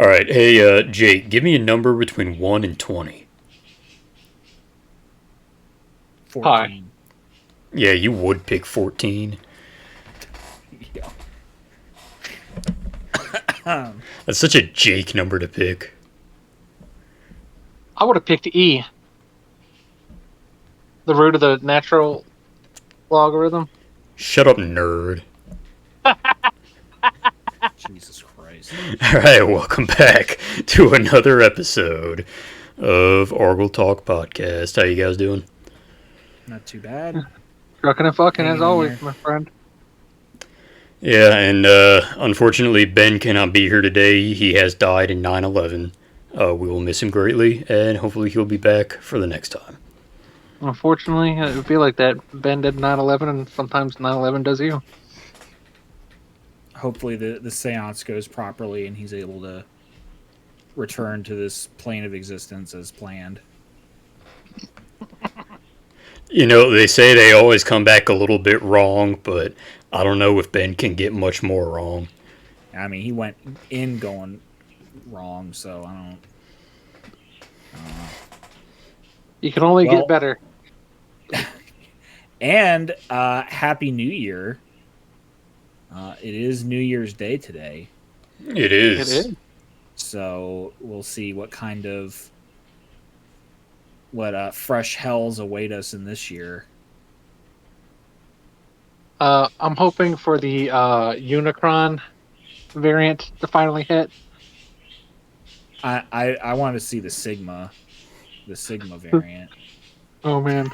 All right, hey, Jake, give me a number between 1 and 20. Hi. 14. Yeah, you would pick 14. Yeah. That's such a Jake number to pick. I would have picked E, the root of the natural logarithm. Shut up, nerd. Jesus Christ. All right, welcome back to another episode of Argel Talk Podcast. How you guys doing? Not too bad. Trucking and fucking as Hanging in always, there. my friend. Yeah, and unfortunately, Ben cannot be here today. He has died in 9/11. We will miss him greatly, and hopefully he'll be back for the next time. Unfortunately, it would be like that. Ben did 9/11, and sometimes 9/11 does you. Hopefully the seance goes properly and he's able to return to this plane of existence as planned. You know, they say they always come back a little bit wrong, but I don't know if Ben can get much more wrong. I mean, he went in going wrong, so I don't know. You can only Well- get better. And Happy New Year. It is New Year's Day today. It is. It is. So we'll see what kind of fresh hells await us in this year. I'm hoping for the Unicron variant to finally hit. I want to see the Sigma variant. Oh man,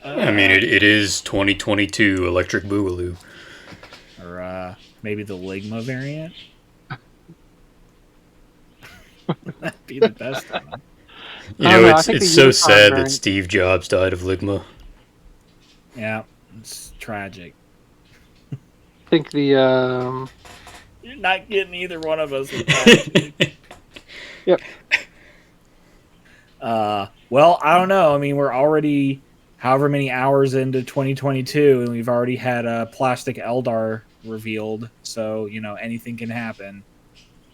I mean, it is 2022 Electric Boogaloo. Or maybe the Ligma variant. That'd be the best one. You I don't know, know, I it's think it's the so Unicron sad that variant- Steve Jobs died of Ligma. Yeah, it's tragic. I think the You're not getting either one of us with that. Yep. Well, I don't know. I mean, we're already however many hours into 2022, and we've already had a plastic Eldar revealed. So anything can happen.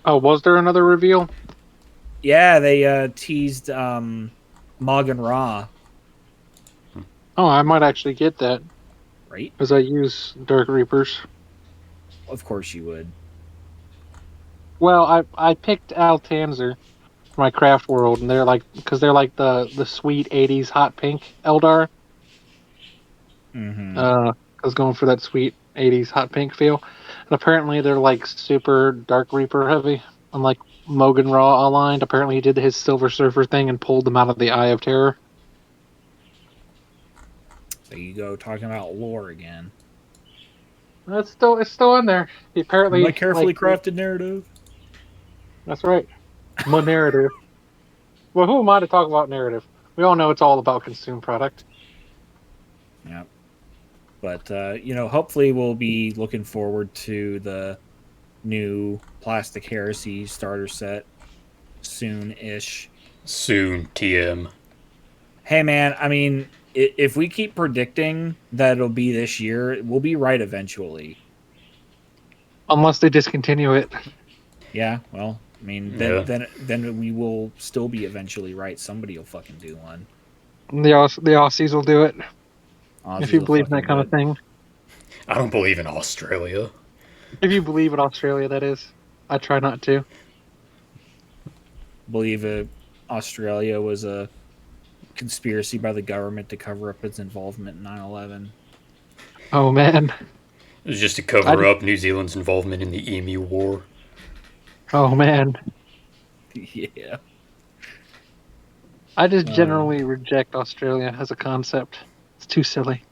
Oh, was there another reveal? Yeah, they teased Mog and Ra, Oh, I might actually get that right? because I use Dark Reapers. Of course you would. Well, I picked Altanzer for my craft world, and they're like the sweet '80s hot pink Eldar. Mm-hmm. I was going for that sweet '80s hot pink feel, and apparently they're like super Dark Reaper heavy, unlike Mogan Raw aligned. Apparently he did his Silver Surfer thing and pulled them out of the Eye of Terror. There you go, talking about lore again. It's still in there. He apparently My carefully like, crafted narrative. That's right. My narrative. Well, who am I to talk about narrative? We all know it's all about consumed product. Yeah. But, hopefully we'll be looking forward to the new Plastic Heresy starter set soon-ish. Soon, TM. Hey, man, I mean, if we keep predicting that it'll be this year, we'll be right eventually. Unless they discontinue it. Yeah, well, I mean, Yeah. then we will still be eventually right. Somebody will fucking do one. The Aussies will do it. Aussies If you will believe in that fucking kind do of it. thing. I don't believe in Australia. If you believe in Australia, that is. I try not to. Believe Australia was a conspiracy by the government to cover up its involvement in 9/11. Oh, man. It was just to cover up New Zealand's involvement in the Emu War. Oh, man. Yeah. I just generally reject Australia as a concept. It's too silly.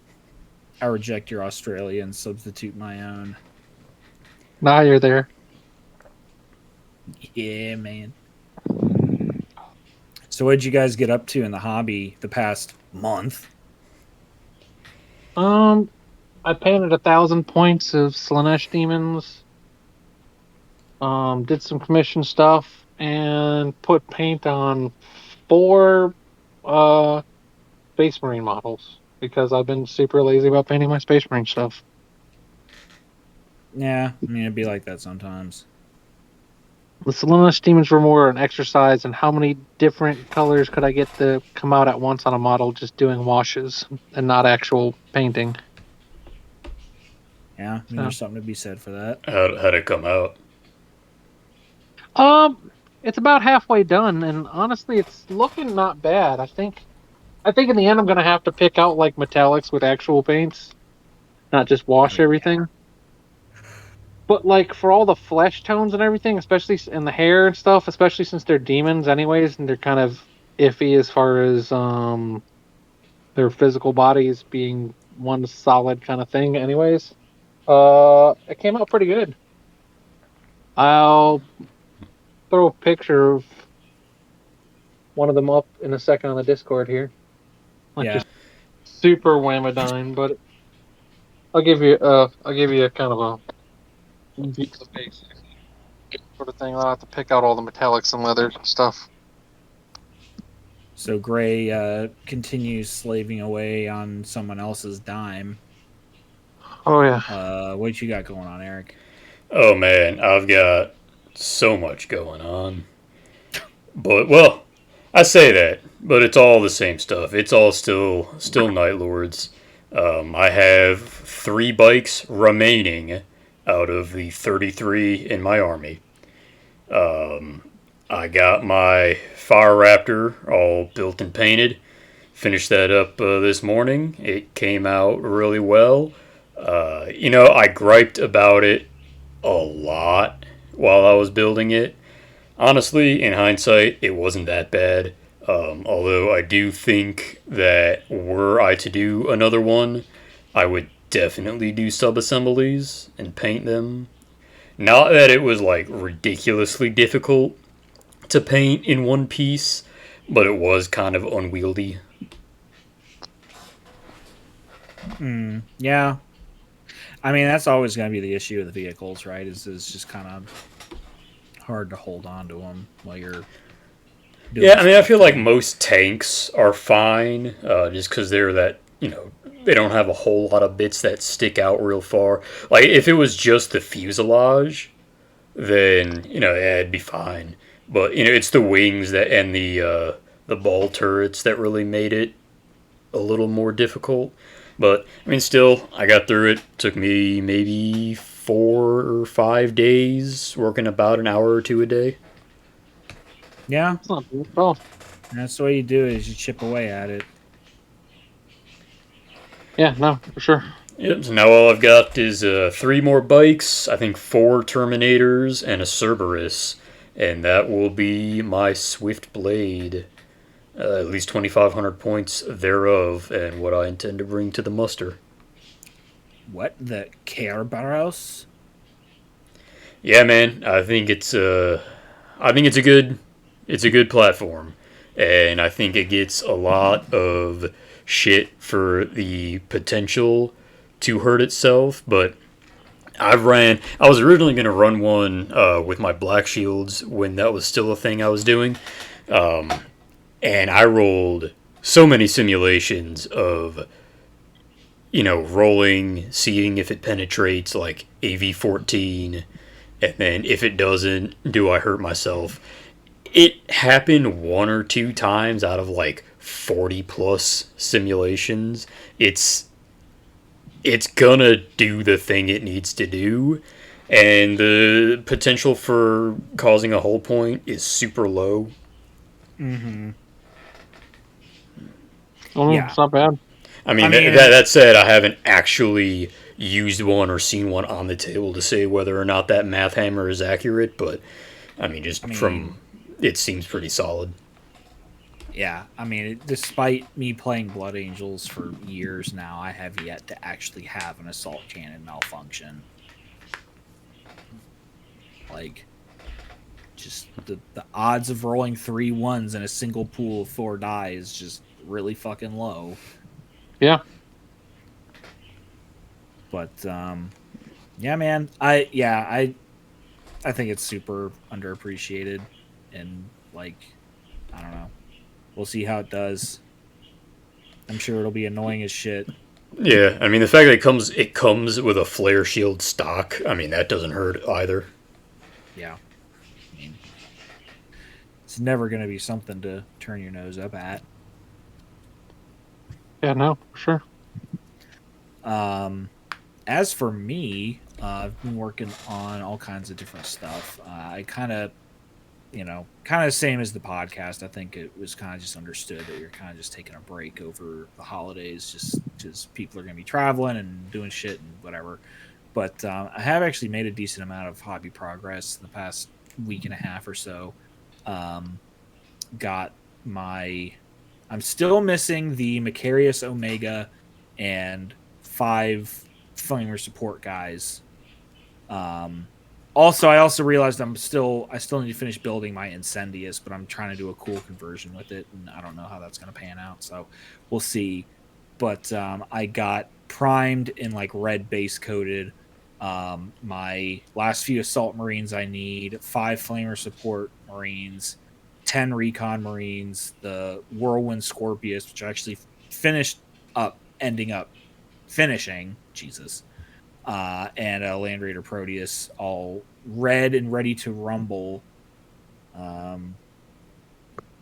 I reject your Australia and substitute my own. Now you're there. Yeah, man. So what'd you guys get up to in the hobby the past month? I painted 1,000 points of Slanesh demons. Did some commission stuff and put paint on 4 Space Marine models because I've been super lazy about painting my Space Marine stuff. Yeah, I mean, it'd be like that sometimes. The Saloonish Demons were more an exercise in how many different colors could I get to come out at once on a model just doing washes and not actual painting. Yeah, I mean, there's something to be said for that. How'd it come out? It's about halfway done, and honestly, it's looking not bad. I think in the end, I'm gonna have to pick out like metallics with actual paints, not just wash everything. But like for all the flesh tones and everything, especially in the hair and stuff, especially since they're demons anyways, and they're kind of iffy as far as their physical bodies being one solid kind of thing anyways. It came out pretty good. I'll throw a picture of one of them up in a second on the Discord here. Like just super whammadine, but I'll give you a kind of a basic sort of thing. I'll have to pick out all the metallics and leathers and stuff. So Greye continues slaving away on someone else's dime. Oh yeah. What you got going on, Eric? Oh man, I've got so much going on. But well, I say that, but it's all the same stuff. It's all still Night Lords. I have 3 bikes remaining out of the 33 in my army. I got my Fire Raptor all built and painted. Finished that up this morning. It came out really well. I griped about it a lot while I was building it. Honestly, in hindsight, it wasn't that bad. Although I do think that were I to do another one, I would definitely do sub-assemblies and paint them. Not that it was like ridiculously difficult to paint in one piece, but it was kind of unwieldy. Yeah. I mean, that's always going to be the issue with the vehicles, right? Is just kind of hard to hold on to them while you're doing Yeah, I mean, I feel like most tanks are fine, just because they're that, they don't have a whole lot of bits that stick out real far. Like, if it was just the fuselage, then, yeah, it'd be fine. But, it's the wings that and the ball turrets that really made it a little more difficult. But, I mean, still, I got through it. Took me maybe 4 or 5 days, working about an hour or 2 a day. Yeah. It's not bad at all. And that's the way you do it, is you chip away at it. Yeah, no, for sure. Yep, so now all I've got is 3 more bikes, I think 4 Terminators, and a Cerberus. And that will be my Swift Blade. At least 2,500 points thereof, and what I intend to bring to the muster. What? The Kerberos? Yeah, man, I think it's a good platform, and I think it gets a lot of shit for the potential to hurt itself, but I was originally going to run one with my Black Shields when that was still a thing I was doing, and I rolled so many simulations of, rolling, seeing if it penetrates like AV-14, and then if it doesn't, do I hurt myself? It happened 1 or 2 times out of like 40 plus simulations. It's gonna do the thing it needs to do, and the potential for causing a hull point is super low. Mm-hmm. Yeah. It's not bad. I mean, that said, I haven't actually used one or seen one on the table to say whether or not that math hammer is accurate, but I mean, from it seems pretty solid. Yeah, I mean, despite me playing Blood Angels for years now, I have yet to actually have an assault cannon malfunction. Like, just the odds of rolling 3 1s in a single pool of 4 die is just really fucking low. Yeah. But yeah, man, I think it's super underappreciated, and like, I don't know. We'll see how it does. I'm sure it'll be annoying as shit. Yeah, I mean, the fact that it comes with a flare shield stock, I mean, that doesn't hurt either. Yeah. I mean, it's never going to be something to turn your nose up at. Yeah, no, for sure. As for me, I've been working on all kinds of different stuff. I kind of, kind of same as the podcast. I think it was kind of just understood that you're kind of just taking a break over the holidays, just because people are going to be traveling and doing shit and whatever. But I have actually made a decent amount of hobby progress in the past week and a half or so. Got my. I'm still missing the Macarius Omega and 5 Flamer support guys. Also, I also realized I still need to finish building my Incendius, but I'm trying to do a cool conversion with it, and I don't know how that's going to pan out. So we'll see. But I got primed and like red base coated. My last few assault marines I need, 5 Flamer support marines, 10 recon marines, the Whirlwind Scorpius, which I actually finished up, ending up finishing. Jesus. And a Land Raider Proteus, all red and ready to rumble.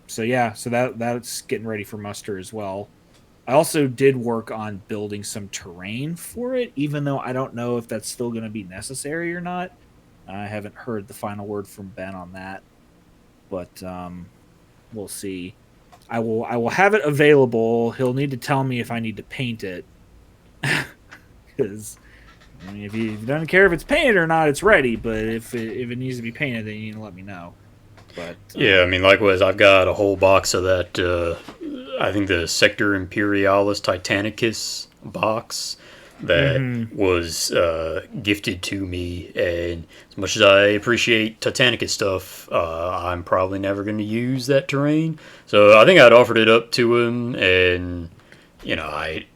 So yeah, so that's getting ready for muster as well. I also did work on building some terrain for it, even though I don't know if that's still going to be necessary or not. I haven't heard the final word from Ben on that, but we'll see. I will have it available. He'll need to tell me if I need to paint it, because I mean, if you don't care if it's painted or not, it's ready. But if it needs to be painted, then you need to let me know. But Yeah, I mean, likewise, I've got a whole box of that. I think the Sector Imperialis Titanicus box that was gifted to me. And as much as I appreciate Titanicus stuff, I'm probably never going to use that terrain. So I think I'd offered it up to him, and I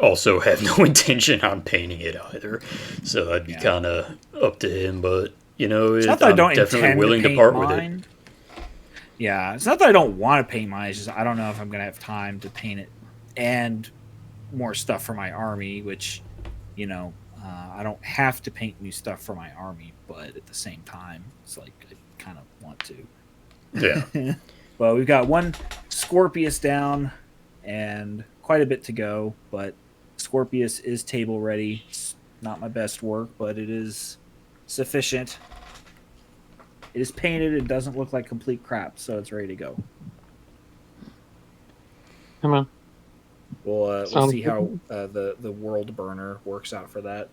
also have no intention on painting it either. So I'd be kind of up to him, but it's not that I'm definitely willing to part with it. Yeah, it's not that I don't want to paint mine. It's just I don't know if I'm going to have time to paint it and more stuff for my army, which, I don't have to paint new stuff for my army, but at the same time, it's like I kind of want to. Yeah. Well, we've got 1 Scorpius down and quite a bit to go, but Scorpius is table ready. It's not my best work, but it is sufficient. It is painted. It doesn't look like complete crap, so it's ready to go. Come on. We'll see how the world burner works out for that.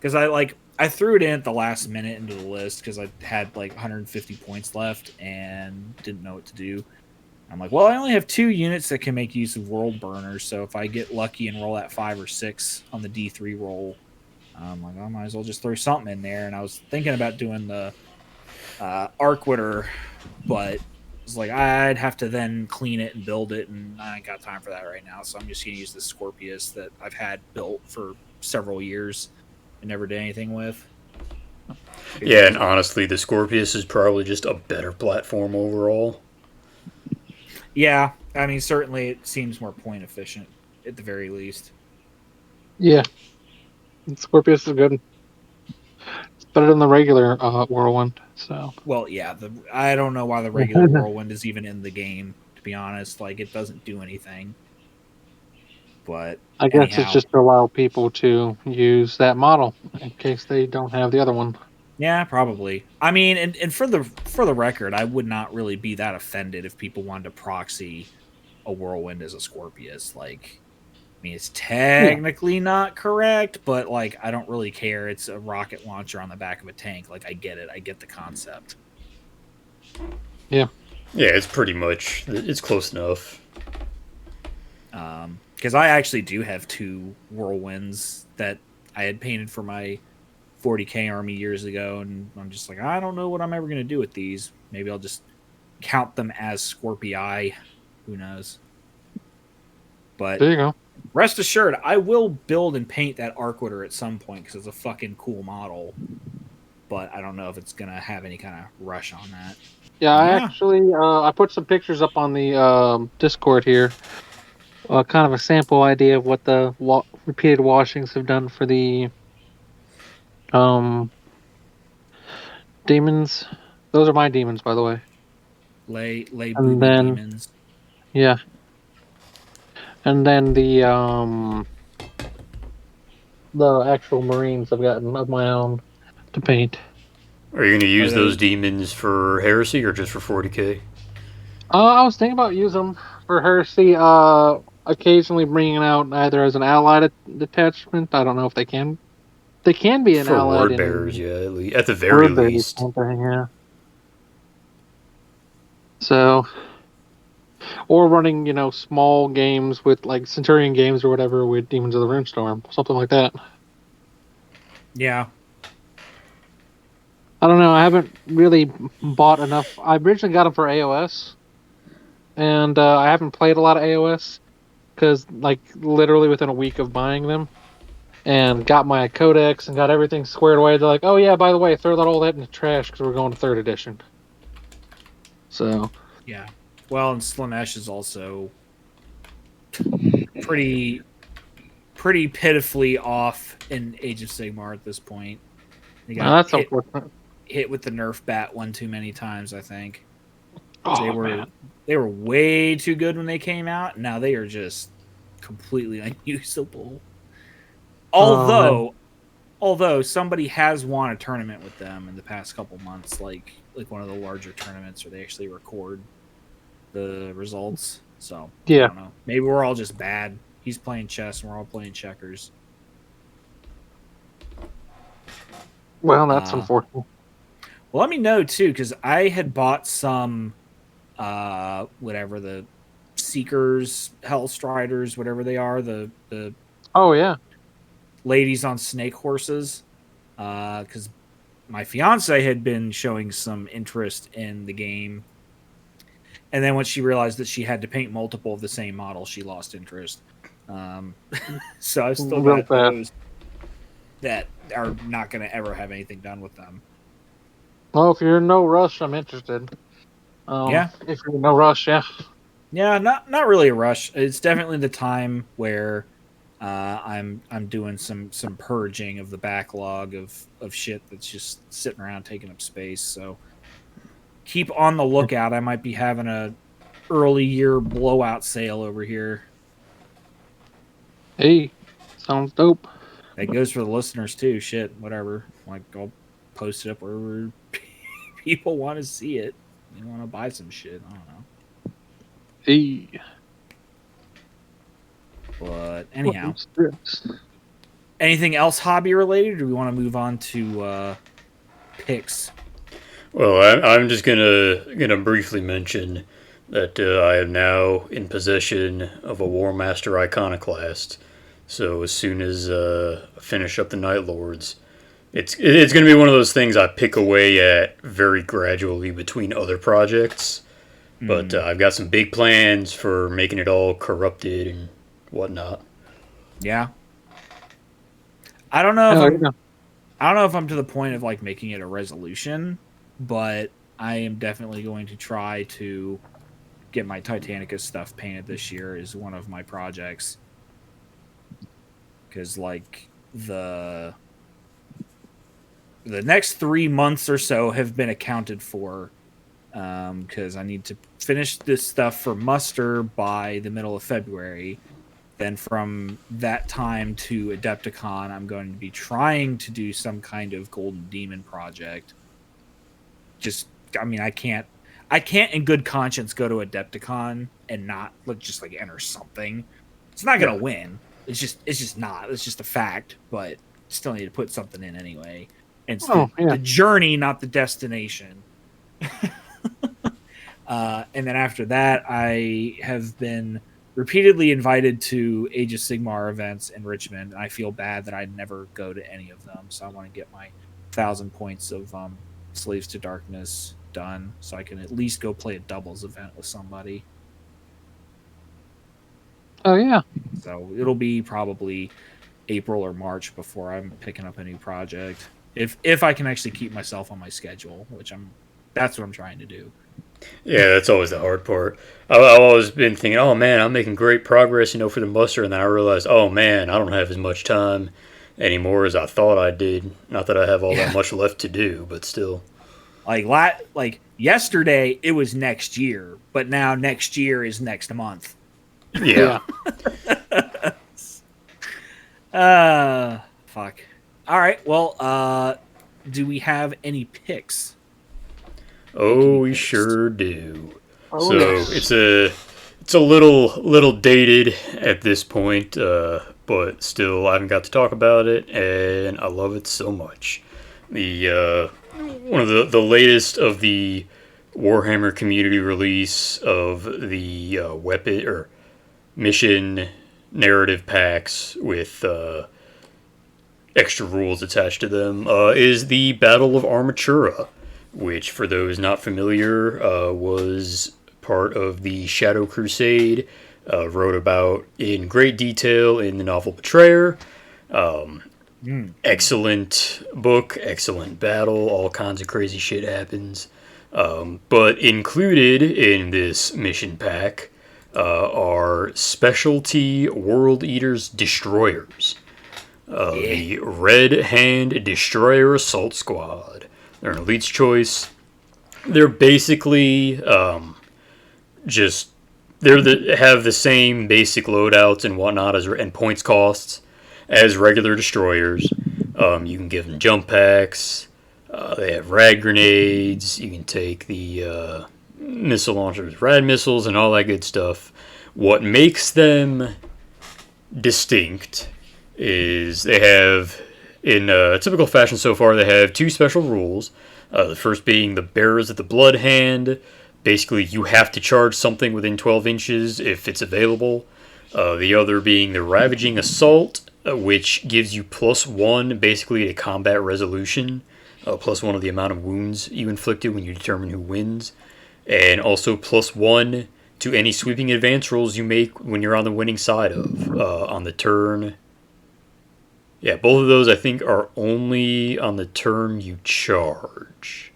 Because I threw it in at the last minute into the list because I had like 150 points left and didn't know what to do. I'm like, well, I only have 2 units that can make use of world burners, so if I get lucky and roll that 5 or 6 on the D3 roll, I'm like, I might as well just throw something in there. And I was thinking about doing the Arquitter, but it's like I'd have to then clean it and build it, and I ain't got time for that right now. So I'm just gonna use the Scorpius that I've had built for several years and never did anything with. Yeah, and honestly, the Scorpius is probably just a better platform overall. Yeah, I mean, certainly it seems more point efficient at the very least. Yeah, Scorpius is good. It's better than the regular Whirlwind. So. Well, yeah, I don't know why the regular Whirlwind is even in the game. To be honest, like it doesn't do anything. But I guess it's just to allow people to use that model in case they don't have the other one. Yeah, probably. I mean, and for the record, I would not really be that offended if people wanted to proxy a Whirlwind as a Scorpius. Like, I mean, it's technically not correct, but like, I don't really care. It's a rocket launcher on the back of a tank. Like, I get it. I get the concept. Yeah. Yeah, it's pretty much. It's close enough. Because I actually do have 2 Whirlwinds that I had painted for my 40k army years ago, and I'm just like, I don't know what I'm ever going to do with these. Maybe I'll just count them as Scorpii. Who knows? But there you go. Rest assured, I will build and paint that Arquitter at some point because it's a fucking cool model. But I don't know if it's going to have any kind of rush on that. Yeah, I actually I put some pictures up on the Discord here. Kind of a sample idea of what the repeated washings have done for the demons. Those are my demons, by the way. Lay And booby then demons. yeah, and then the actual Marines I've gotten of my own to paint. Are you going to Are use those those? demons for heresy or just for 40k? I was thinking about using them for heresy. Occasionally bringing out either as an allied detachment. I don't know if they can. They can be an For allied word bearers, in yeah, at the very word bearers least. campaign, yeah. So, or running, small games with like Centurion games or whatever with Demons of the Runestorm, something like that. Yeah. I don't know. I haven't really bought enough. I originally got them for AOS, and I haven't played a lot of AOS because, like, literally within a week of buying them, and got my codex and got everything squared away. They're like, "Oh yeah, by the way, throw that all that in the trash because we're going to third edition." So Yeah. Well, and Slanesh is also pretty pitifully off in Age of Sigmar at this point. They got that's unfortunate. hit with the Nerf bat one too many times, I think. Oh man. They were way too good when they came out. Now they are just completely unusable. Oh man. Although somebody has won a tournament with them in the past couple months, like one of the larger tournaments where they actually record the results. So I Yeah. don't know. Maybe we're all just bad. He's playing chess and we're all playing checkers. Well, that's Uh, unfortunate. well, let me know too, because I had bought some, whatever the Seekers, Hellstriders, whatever they are, the Oh yeah. ladies on snake horses, because my fiance had been showing some interest in the game, and then when she realized that she had to paint multiple of the same model, she lost interest. Um, so I've still Real got fast. those that are not going to ever have anything done with them. Well, if you're in no rush, I'm interested. Yeah. If you're in no rush, yeah. Yeah, not really a rush. It's definitely the time where I'm doing some purging of the backlog of shit that's just sitting around taking up space. So keep on the lookout. I might be having a early year blowout sale over here. Hey, sounds dope. That goes for the listeners too. Shit, whatever. Like I'll post it up wherever people want to see it. You want to buy some shit? I don't know. Hey. But anyhow, Strips. anything else hobby related, or do we want to move on to picks? Well, I'm just gonna briefly mention that I am now in possession of a War Master Iconoclast. So as soon as I finish up the Night Lords, it's gonna be one of those things I pick away at very gradually between other projects. But I've got some big plans for making it all corrupted and whatnot. Yeah. I don't know if Oh, I'm yeah. I don't know if I'm to the point of like making it a resolution, but I am definitely going to try to get my Titanicus stuff painted this year is one of my projects. Cuz like the next 3 months or so have been accounted for, because I need to finish this stuff for muster by the middle of February. Then from that time to Adepticon, I'm going to be trying to do some kind of Golden Demon project. I mean, I can't in good conscience go to Adepticon and not just like enter something. It's not gonna win. It's just not. It's just a fact. But still need to put something in anyway. And it's the journey, not the destination. And then after that, I have been repeatedly invited to Age of Sigmar events in Richmond, and I feel bad that I never go to any of them. So I want to get my 1,000 points of Slaves to Darkness done, so I can at least go play a doubles event with somebody. Oh yeah. So it'll be probably April or March before I'm picking up a new project, if I can actually keep myself on my schedule, that's what I'm trying to do. Yeah, that's always the hard part. I've always been thinking, oh man, I'm making great progress, for the muster, and then I realized, oh man, I don't have as much time anymore as I thought I did. Not that I have all that much left to do, but still. Like yesterday, it was next year, but now next year is next month. Yeah. Fuck. All right. Well, do we have any picks? Oh, we sure do. Oh, So yes. it's a little dated at this point, but still I haven't got to talk about it, and I love it so much. The one of the latest of the Warhammer community release of the weapon or mission narrative packs with extra rules attached to them is the Battle of Armatura, which, for those not familiar, was part of the Shadow Crusade, wrote about in great detail in the novel Betrayer. Excellent book, excellent battle, all kinds of crazy shit happens. But included in this mission pack are specialty World Eaters destroyers. The Red Hand Destroyer Assault Squad. They're an elite's choice. They're basically just have the same basic loadouts and whatnot and points costs as regular destroyers. You can give them jump packs. They have rad grenades. You can take the missile launchers, rad missiles, and all that good stuff. What makes them distinct is they have, in typical fashion so far, they have two special rules. The first being the Bearers of the Blood Hand. Basically, you have to charge something within 12 inches if it's available. The other being the Ravaging Assault, which gives you +1 basically to combat resolution, +1 of the amount of wounds you inflicted when you determine who wins, and also +1 to any sweeping advance rolls you make when you're on the winning side on the turn. Yeah, both of those I think are only on the turn you charge.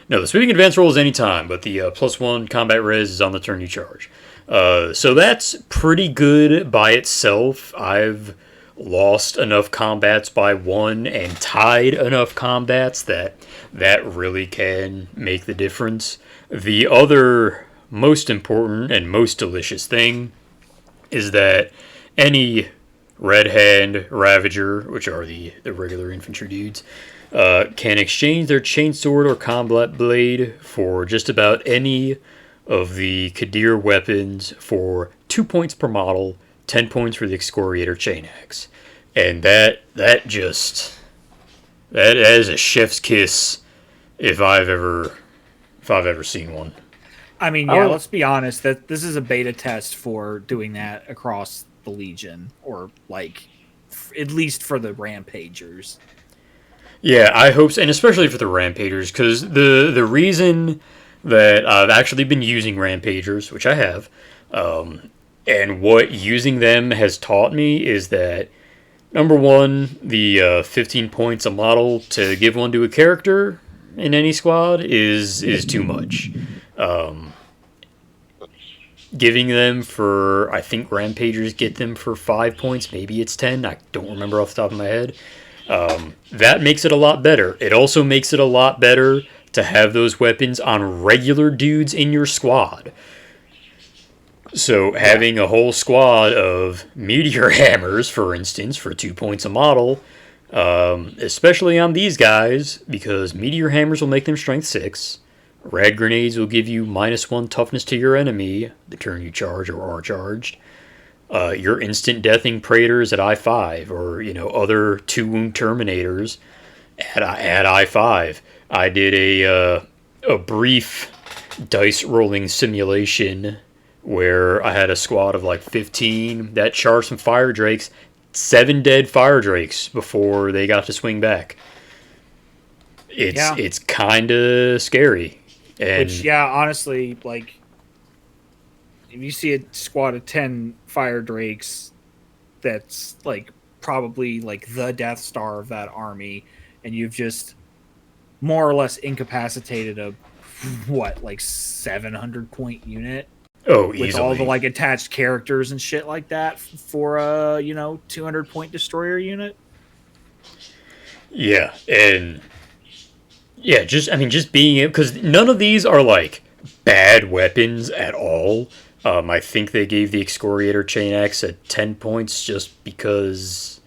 No, the sweeping advance roll is any time, but the +1 combat res is on the turn you charge. So that's pretty good by itself. I've lost enough combats by one and tied enough combats that really can make the difference. The other most important and most delicious thing is that any Red Hand Ravager, which are the regular infantry dudes, can exchange their chainsword or combat blade for just about any of the Kadir weapons for 2 points per model, 10 points for the Excoriator chain axe. And that is a chef's kiss if I've ever seen one. I mean, yeah, let's be honest, that this is a beta test for doing that across the Legion, or like at least for the Rampagers. Yeah, I hope so, and especially for the Rampagers, because the reason that I've actually been using Rampagers, which I have, and what using them has taught me is that, number one, the 15 points a model to give one to a character in any squad is too much. Giving them for, I think Rampagers get them for 5 points, maybe it's 10, I don't remember off the top of my head. That makes it a lot better. It also makes it a lot better to have those weapons on regular dudes in your squad. So having a whole squad of meteor hammers, for instance, for 2 points a model, especially on these guys, because meteor hammers will make them strength 6. Rad grenades will give you -1 toughness to your enemy the turn you charge or are charged. Your instant deathing Praetors at I5, or other 2-wound Terminators at I5. I did a brief dice rolling simulation where I had a squad of like 15 that charged some Fire Drakes, 7 dead Fire Drakes before they got to swing back. It's kind of scary. Which, honestly, like, if you see a squad of 10 Fire Drakes that's, like, probably, like, the Death Star of that army, and you've just more or less incapacitated a, 700-point unit? Oh, with easily. all the, like, attached characters and shit like that for a, 200-point destroyer unit? Yeah, and Yeah, just being it, because none of these are like bad weapons at all. I think they gave the Excoriator Chain Axe at 10 points just because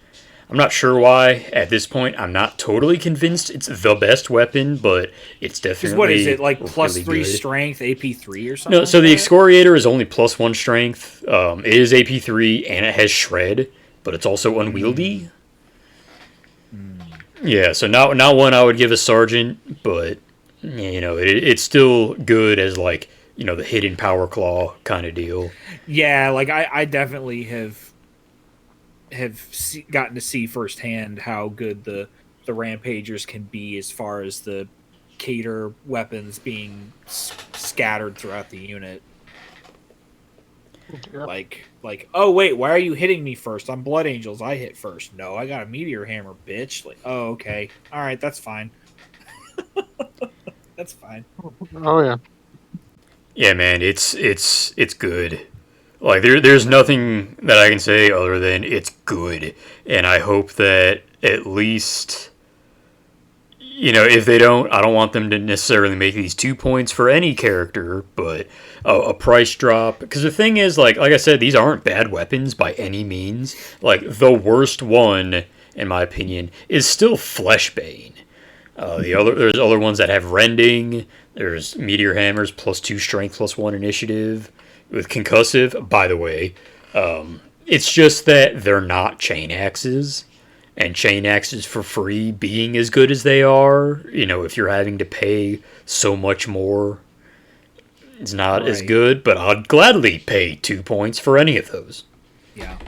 I'm not sure why. At this point, I'm not totally convinced it's the best weapon, but it's Because what is definitely it, like plus really 3 good. strength, AP3 or something No, like so the that? Excoriator is only plus 1 strength. It is AP3 and it has Shred, but it's also unwieldy. Yeah, so not one I would give a Sergeant, but it's still good as like the hidden power claw kind of deal. Yeah, like I definitely gotten to see firsthand how good the Rampagers can be as far as the cater weapons being scattered throughout the unit. Yep. Like, oh wait, why are you hitting me first? I'm Blood Angels. I hit first. No, I got a Meteor Hammer, bitch. Like, oh okay, all right, that's fine. That's fine. Oh yeah. Yeah, man, it's good. Like there's nothing that I can say other than it's good, and I hope that at least if they don't, I don't want them to necessarily make these 2 points for any character, but a price drop. Because the thing is, like I said, these aren't bad weapons by any means. Like the worst one, in my opinion, is still Fleshbane. There's other ones that have rending. There's meteor hammers plus 2 strength plus 1 initiative with concussive. By the way, it's just that they're not chain axes, and chain axes for free being as good as they are. If you're having to pay so much more, it's not as Right. good. But I'd gladly pay 2 points for any of those. Yeah.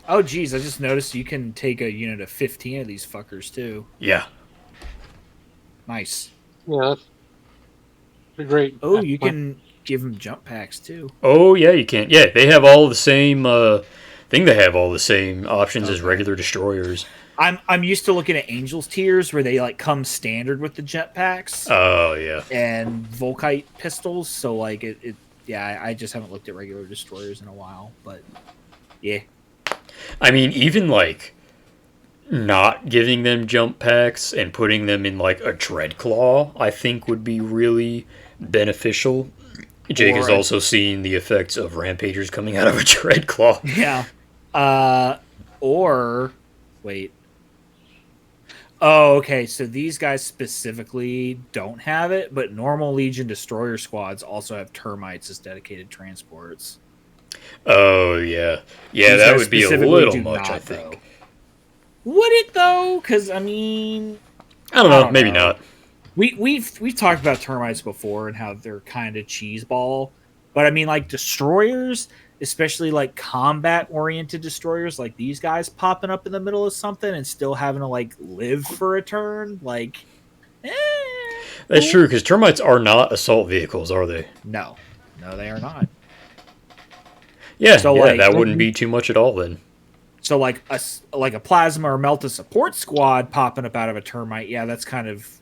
Oh geez, I just noticed you can take a unit of 15 of these fuckers too. Yeah. Nice. Yeah, that's great. Oh, you can give them jump packs too. Oh yeah, you can. Yeah, they have all the same. They have all the same options as Okay. regular destroyers. I'm used to looking at Angels tiers where they like come standard with the jetpacks Oh yeah. and Volkite pistols. So like yeah, I just haven't looked at regular destroyers in a while. But yeah, I mean, even like not giving them jump packs and putting them in like a Dreadclaw, I think would be really beneficial. Jake has Or- also seen the effects of Rampagers coming out of a Dreadclaw. yeah. Or wait. Oh, okay. So these guys specifically don't have it, but normal Legion destroyer squads also have termites as dedicated transports. Oh yeah, yeah, These that guys would be a specifically little do much, I not, think. though. Would it though? Because I mean, I don't know, maybe know. not. We've talked about termites before and how they're kind of cheeseball, but I mean like destroyers, especially like combat oriented destroyers like these guys popping up in the middle of something and still having to like live for a turn, like That's true, because termites are not assault vehicles, are they? no, they are not. Yeah, So, yeah, like- that wouldn't be too much at all then. So like a plasma or melta support squad popping up out of a termite, yeah, that's kind of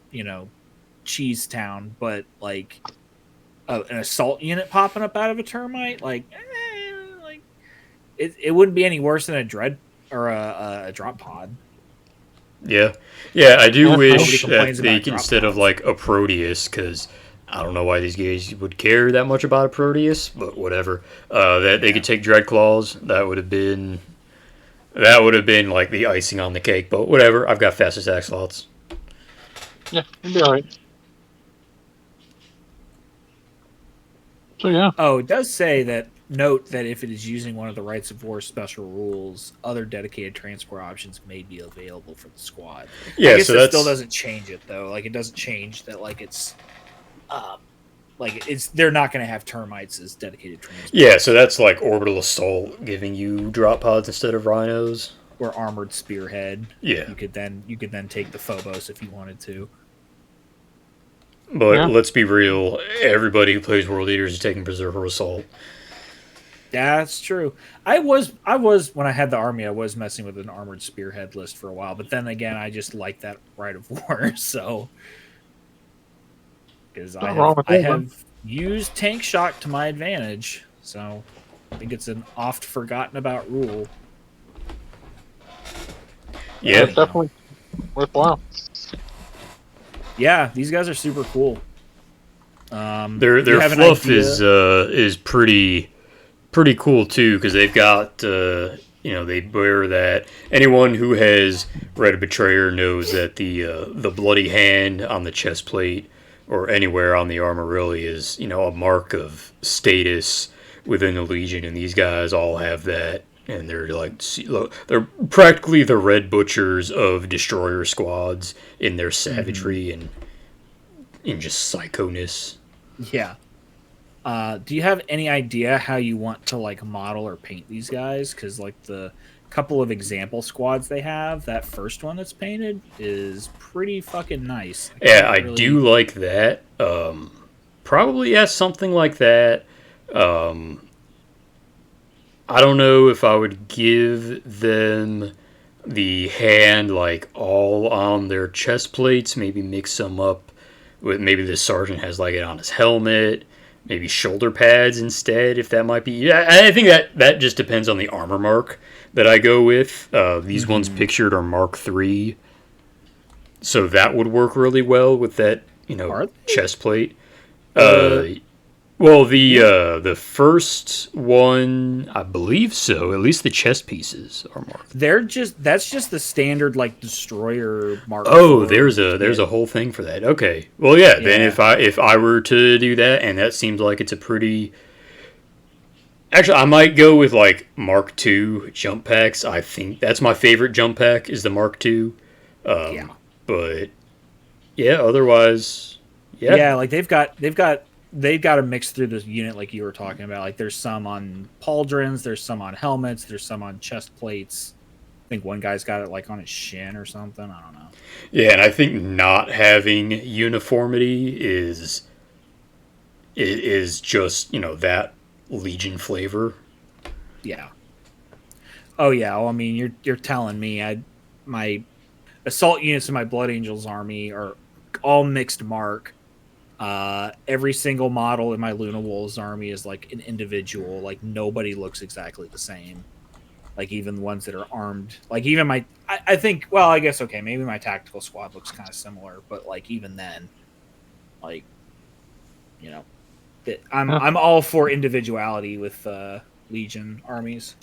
cheese town, but like an assault unit popping up out of a termite, like it wouldn't be any worse than a dread or a drop pod. Yeah, yeah, I do Yeah, wish nobody that complains they about drop instead of pods. like a Proteus, because I don't know why these guys would care that much about a Proteus, but whatever. That they could take Dreadclaws, that would have been like the icing on the cake. But whatever, I've got fast attack slots. Yeah, it'd be alright. So yeah. Oh, it does say that note that if it is using one of the Rights of War special rules, other dedicated transport options may be available for the squad. Yeah, I guess so that that's still doesn't change it though. Like it doesn't change that it's they're not going to have termites as dedicated transport yeah, so that's like orbital assault, giving you drop pods instead of rhinos. or armored spearhead. Yeah, You could then take the Phobos if you wanted to. but Yeah. let's be real. Everybody who plays World Eaters is taking Berserker Assault. That's true. I was when I had the army, I was messing with an armored spearhead list for a while, but then again, I just like that Right of War, so because Nothing wrong with I that, have used tank shock to my advantage, so I think it's an oft forgotten about rule. Yeah, It's definitely worthwhile. yeah, these guys are super cool. Their do you have an fluff idea? is pretty cool too, because they've got they wear that. Anyone who has read a Betrayer knows that the bloody hand on the chest plate or anywhere on the armor really is a mark of status within the Legion, and these guys all have that, and they're like they're practically the Red Butchers of destroyer squads in their savagery and in just psychoness. Yeah. Do you have any idea how you want to like model or paint these guys? Because like the couple of example squads they have, that first one that's painted is pretty fucking nice. Yeah, I do like that. Probably something like that. I don't know if I would give them the hand like all on their chest plates. Maybe mix them up with maybe the sergeant has like it on his helmet. Maybe shoulder pads instead, if that might be. Yeah, I think that just depends on the armor mark that I go with. These ones pictured are Mark III, so that would work really well with that, chest plate. Well, the first one, I believe so. At least the chest pieces are marked. That's just the standard like destroyer mark. Oh, there's a whole thing for that. Okay. Well, yeah. Then if I were to do that, and that seems like it's a pretty. Actually, I might go with like Mark II jump packs. I think that's my favorite jump pack is the Mark II. But yeah, otherwise, yeah. Yeah, like they've got to mix through this unit like you were talking about. Like there's some on pauldrons, there's some on helmets, there's some on chest plates. I think one guy's got it like on his shin or something. I don't know. Yeah, and I think not having uniformity is just that Legion flavor. Yeah. Oh yeah. Well, I mean, you're telling me my assault units in my Blood Angels army are all mixed mark. Every single model in my Luna Wolves army is like an individual. Like nobody looks exactly the same. Like even the ones that are armed. Like even I think. Well, I guess okay. Maybe my tactical squad looks kind of similar, but like even then, like I'm all for individuality with Legion armies.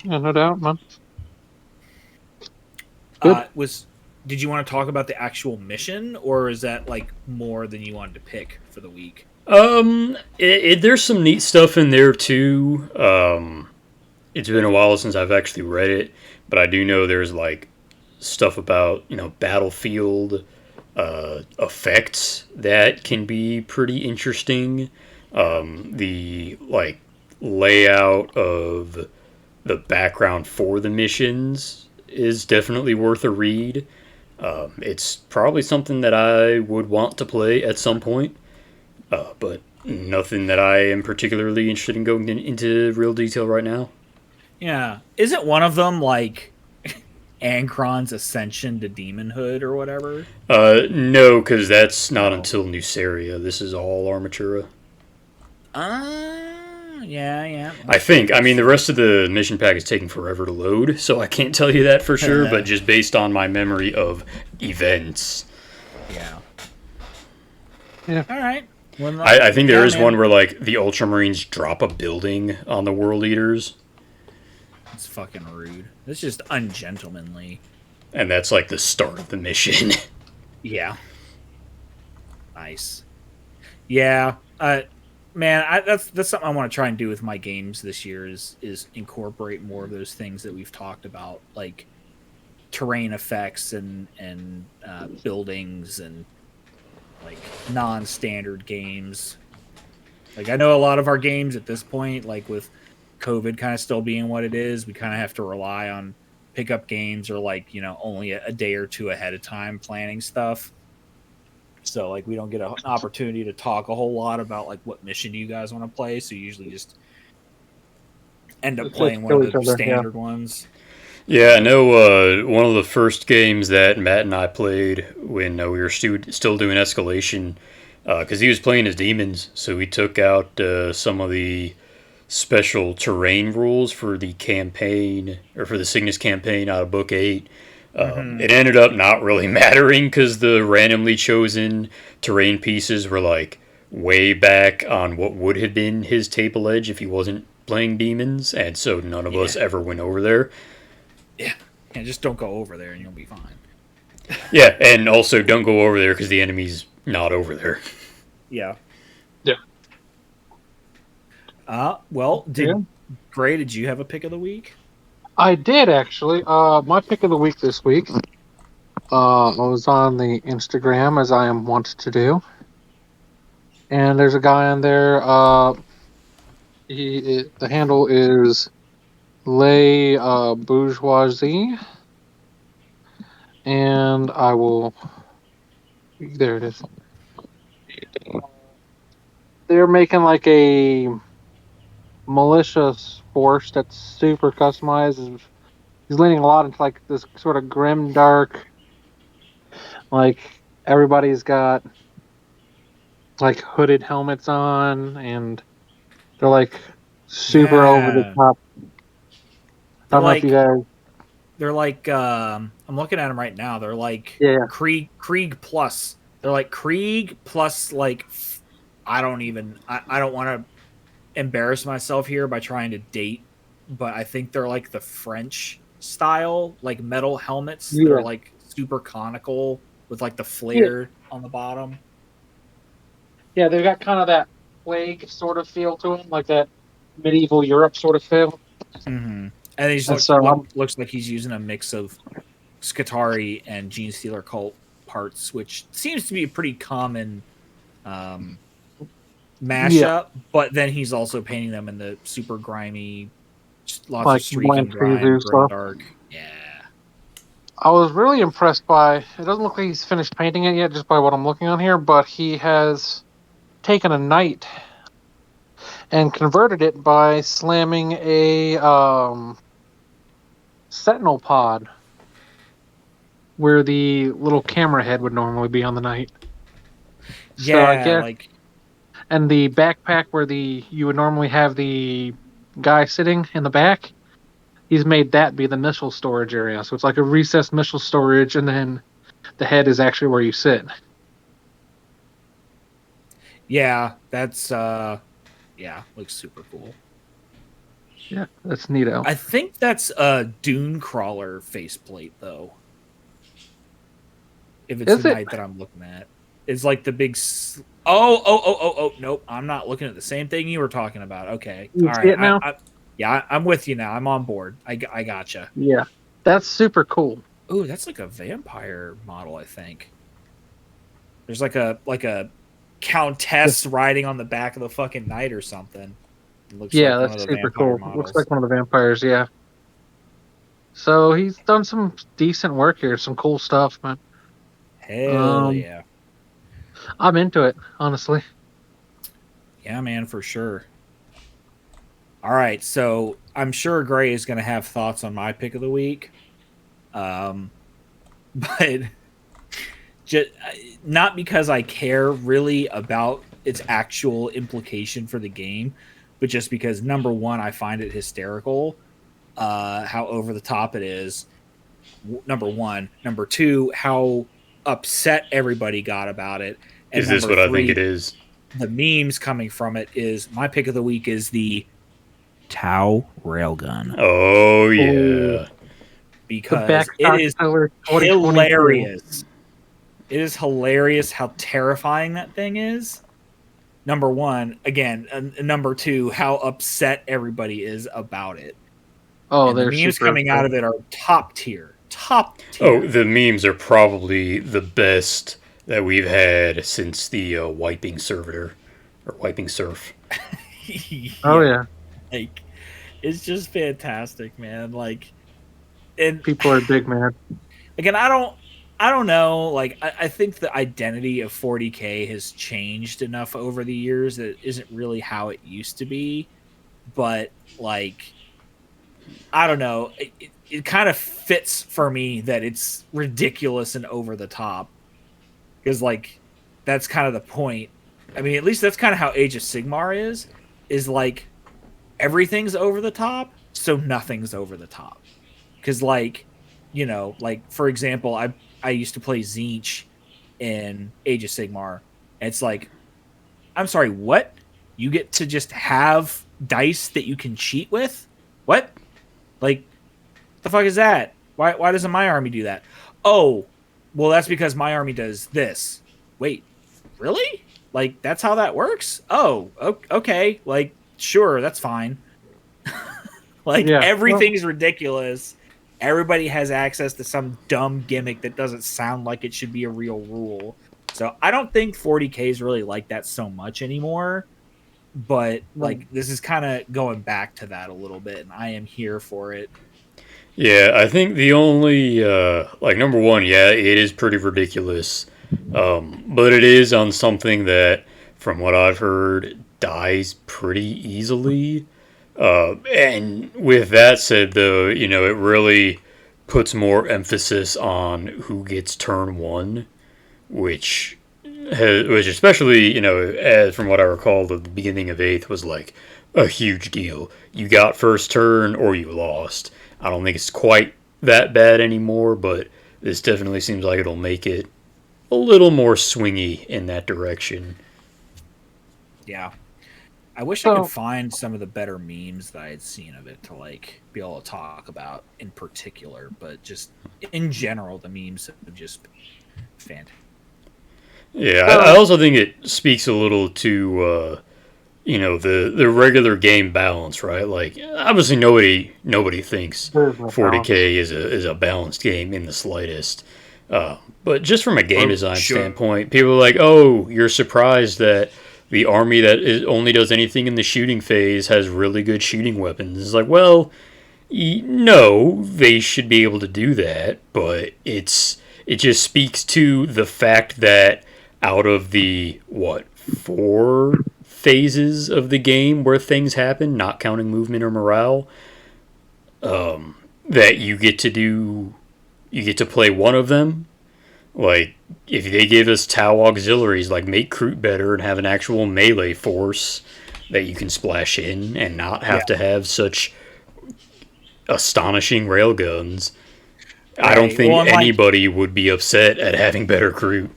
Yeah, no doubt, man. Did you want to talk about the actual mission, or is that like more than you wanted to pick for the week? There's some neat stuff in there too. It's been a while since I've actually read it, but I do know there's like stuff about battlefield effects that can be pretty interesting. The like layout of the background for the missions is definitely worth a read. It's probably something that I would want to play at some point, but nothing that I am particularly interested in going into real detail right now. Yeah. Isn't one of them like Ankron's ascension to demonhood or whatever? No, because that's not until Nuceria. This is all Armatura. Yeah. I think. I mean, the rest of the mission pack is taking forever to load, so I can't tell you that for sure, but just based on my memory of events. Yeah. Yeah. All right. Well, I think there is one where, like, the Ultramarines drop a building on the World Eaters. It's fucking rude. It's just ungentlemanly. And that's, like, the start of the mission. Yeah. Nice. Yeah. Man, that's something I want to try and do with my games this year is incorporate more of those things that we've talked about, like terrain effects and buildings and like non-standard games. Like I know a lot of our games at this point, like with COVID kind of still being what it is, we kind of have to rely on pickup games or like only a day or two ahead of time planning stuff. So, like, we don't get an opportunity to talk a whole lot about, like, what mission you guys want to play. So, you usually just end up playing one of the standard ones. Yeah, I know one of the first games that Matt and I played when we were still doing Escalation, because he was playing as demons. So, we took out some of the special terrain rules for the campaign, or for the Cygnus campaign out of Book 8. It ended up not really mattering because the randomly chosen terrain pieces were like way back on what would have been his table edge if he wasn't playing demons, and so none of us ever went over there. Yeah, just don't go over there and you'll be fine. Yeah, and also don't go over there because the enemy's not over there. Yeah. Yeah. Well, Grey, did you have a pick of the week? I did actually. My pick of the week this week. I was on the Instagram as I am wont to do, and there's a guy on there. The handle is Les Bourgeoisie, and I will. There it is. They're making like a malicious force that's super customized. He's leaning a lot into like this sort of grim, dark. Like everybody's got like hooded helmets on, and they're like super over the top. I don't know if you guys. They're like I'm looking at them right now. They're like Krieg plus. They're like Krieg plus like I don't want to embarrass myself here by trying to date, but I think they're like the French style, like metal helmets. Yeah. They're like super conical with like the flare on the bottom. Yeah, they've got kind of that plague sort of feel to them, like that medieval Europe sort of feel. Mm-hmm. And he looks like he's using a mix of Skitarii and Gene Stealer Cult parts, which seems to be a pretty common mashup. But then he's also painting them in the super grimy, lots of streaking, grime, dark. Yeah. I was really impressed by. It doesn't look like he's finished painting it yet, just by what I'm looking on here. But he has taken a knight and converted it by slamming a sentinel pod where the little camera head would normally be on the knight. Yeah, so I guess, and the backpack where you would normally have the guy sitting in the back, he's made that be the missile storage area. So it's like a recessed missile storage, and then the head is actually where you sit. Yeah, that's looks super cool. Yeah, that's neato. I think that's a Dune Crawler faceplate, though. If it's the night that I'm looking at, it's like the big. Oh! Nope, I'm not looking at the same thing you were talking about. Okay, all right. Now? I'm with you now. I'm on board. I gotcha. Yeah, that's super cool. Ooh, that's like a vampire model, I think. There's like a countess riding on the back of the fucking knight or something. It looks like that's super cool. Models. Looks like one of the vampires, yeah. So he's done some decent work here, some cool stuff, man. Hell yeah. I'm into it, honestly. Yeah, man, for sure. All right, so I'm sure Grey is going to have thoughts on my pick of the week. But just not because I care really about its actual implication for the game, but just because, number one, I find it hysterical how over the top it is. Number one. Number two, how upset everybody got about it. And is this what I think it is? The memes coming from it is, my pick of the week is the Tau Railgun. Oh, yeah. Because it is hilarious. It is hilarious how terrifying that thing is. Number one, again, number two, how upset everybody is about it. Oh, and the memes coming out of it are top tier. Top tier. Oh, the memes are probably the best that we've had since the wiping servitor or wiping surf. Yeah. Oh yeah, like it's just fantastic, man. Like, and people are big, man. Again, I don't know. Like, I think the identity of 40K has changed enough over the years that it isn't really how it used to be. But like, I don't know. It kind of fits for me that it's ridiculous and over the top. Because, like, that's kind of the point. I mean, at least that's kind of how Age of Sigmar is like, everything's over the top, so nothing's over the top. Because, like, you know, like for example, I used to play Zinch in Age of Sigmar. And it's like, I'm sorry, what? You get to just have dice that you can cheat with? What? Like, the fuck is that? Why doesn't my army do that? Oh, well, that's because my army does this. Wait, really? Like, that's how that works? Oh, okay. Like, sure, that's fine. Like, Yeah. everything's ridiculous. Everybody has access to some dumb gimmick that doesn't sound like it should be a real rule. So I don't think 40K is really like that so much anymore. But like this is kind of going back to that a little bit, and I am here for it. Yeah, I think the only like number one, yeah, it is pretty ridiculous, but it is on something that, from what I've heard, dies pretty easily. And with that said, though, you know, it really puts more emphasis on who gets turn one, which especially, you know, as from what I recall, the beginning of eighth was like a huge deal. You got first turn or you lost. I don't think it's quite that bad anymore, but this definitely seems like it'll make it a little more swingy in that direction. Yeah. I wish I could find some of the better memes that I had seen of it to like be able to talk about in particular, but just in general, the memes have just been fantastic. Yeah, I also think it speaks a little to you know, the regular game balance, right? Like obviously nobody thinks 40K is a balanced game in the slightest. But just from a game design standpoint, people are like, "Oh, you're surprised that the army that only does anything in the shooting phase has really good shooting weapons." It's like, well, no, they should be able to do that, but it just speaks to the fact that out of the four phases of the game where things happen, not counting movement or morale, that you get to play one of them. Like if they give us Tau auxiliaries, like make Kroot better and have an actual melee force that you can splash in and not have to have such astonishing railguns. Right. I don't think anybody would be upset at having better Kroot.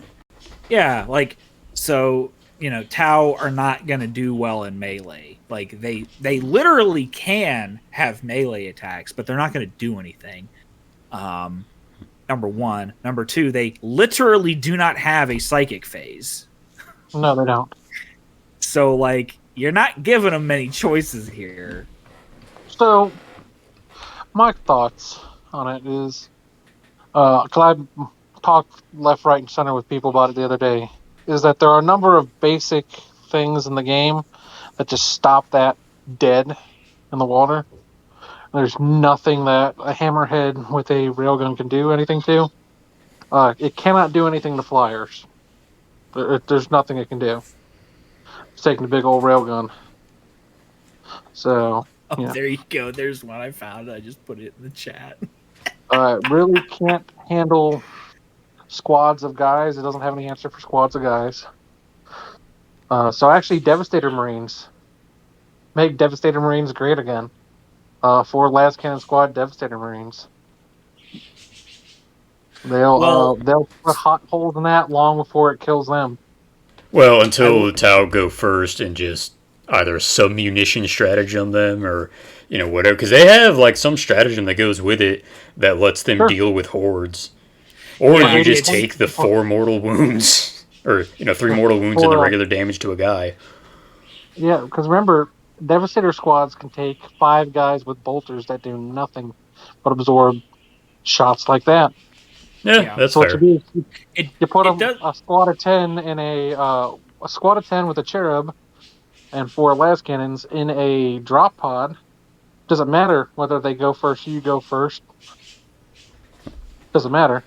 Yeah, like so, you know, Tau are not gonna do well in melee. Like they literally can have melee attacks, but they're not gonna do anything. Number one. Number two, they literally do not have a psychic phase. No, they don't. So like you're not giving them many choices here. So my thoughts on it is because I talked left, right, and center with people about it the other day, is that there are a number of basic things in the game that just stop that dead in the water. There's nothing that a hammerhead with a railgun can do anything to. It cannot do anything to flyers. There's nothing it can do. It's taking a big old railgun. So, there you go. There's one I found. I just put it in the chat. Really can't handle squads of guys. It doesn't have any answer for squads of guys. So actually, Devastator Marines. Make Devastator Marines great again. For Last Cannon Squad, Devastator Marines. They'll put hot holes in that long before it kills them. Well, until the Tau go first and just either sub-munition stratagem them or, you know, whatever. Because they have, like, some stratagem that goes with it that lets them deal with hordes. Or you just take the 4 mortal wounds. Or, you know, 3 mortal wounds and the regular damage to a guy. Yeah, because remember, Devastator squads can take 5 guys with bolters that do nothing but absorb shots like that. Yeah, that's so fair. What you do is you put a squad of 10 in a squad of 10 with a cherub and 4 las cannons in a drop pod. Doesn't matter whether they go first, you go first. Doesn't matter.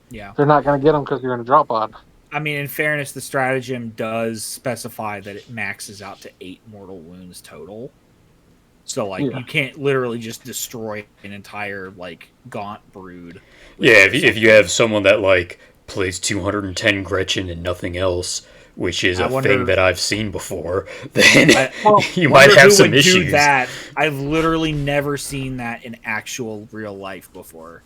Yeah, they're not going to get them because you're in a drop pod. I mean, in fairness, the stratagem does specify that it maxes out to 8 mortal wounds total. So, like, you can't literally just destroy an entire, like, gaunt brood. Yeah, if you have someone that, like, plays 210 Gretchen and nothing else, which is I a wonder- thing that I've seen before, then Well, you might Wonder have who some would issues. do that. I've literally never seen that in actual real life before.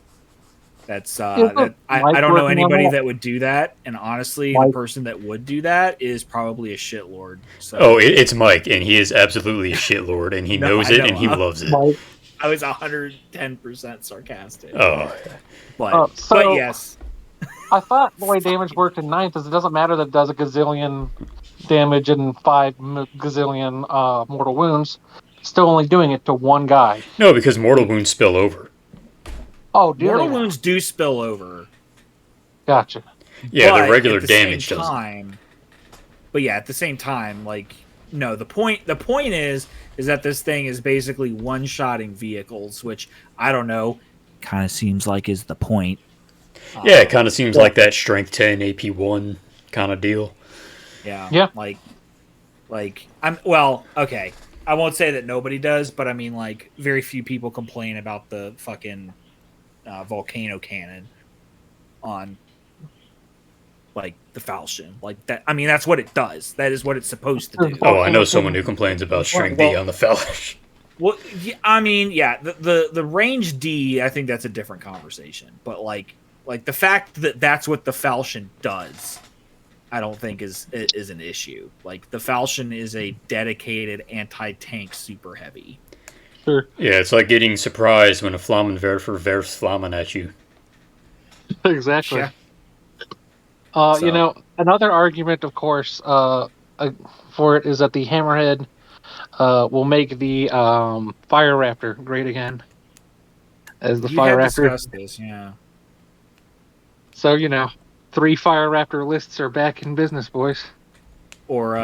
That's Isn't I don't know Mike working on anybody that? that would do that, and honestly, the Mike. person that would do that is probably a shitlord. So Oh, it's Mike, and he is absolutely a shitlord, and he No, knows I it, know. and he loves it. Mike. I was 110% sarcastic. Oh, But So- yes, I thought the way damage worked in ninth is it doesn't matter that it does a gazillion damage and 5 gazillion mortal wounds. Still only doing it to one guy. no, because mortal wounds spill over. Oh, do mortal they? wounds do spill over. Gotcha. Yeah, But the regular at the damage same doesn't. time, But yeah, at the same time, like no, the point is that this thing is basically one-shotting vehicles, which I don't know, kind of seems like is the point. Yeah, it kind of seems like that strength 10 AP 1 kind of deal. Yeah. Like okay. I won't say that nobody does, but I mean, like, very few people complain about the fucking volcano cannon on, like, the falchion. Like, that. I mean, that's what it does. That is what it's supposed to do. Oh, I know someone who complains about strength D on the Falchion. Well, yeah, I mean, yeah, the range D, I think that's a different conversation. But, like the fact that that's what the falchion does, I don't think is an issue. Like, the falchion is a dedicated anti-tank super heavy. Sure. Yeah, it's like getting surprised when a Flammenwerfer werfs Flammen at you. Exactly. Yeah. You know, another argument, of course, for it is that the Hammerhead will make the Fire Raptor great again. As the You Fire had Raptor. discussed this, yeah. So, you know, 3 Fire Raptor lists are back in business, boys. Or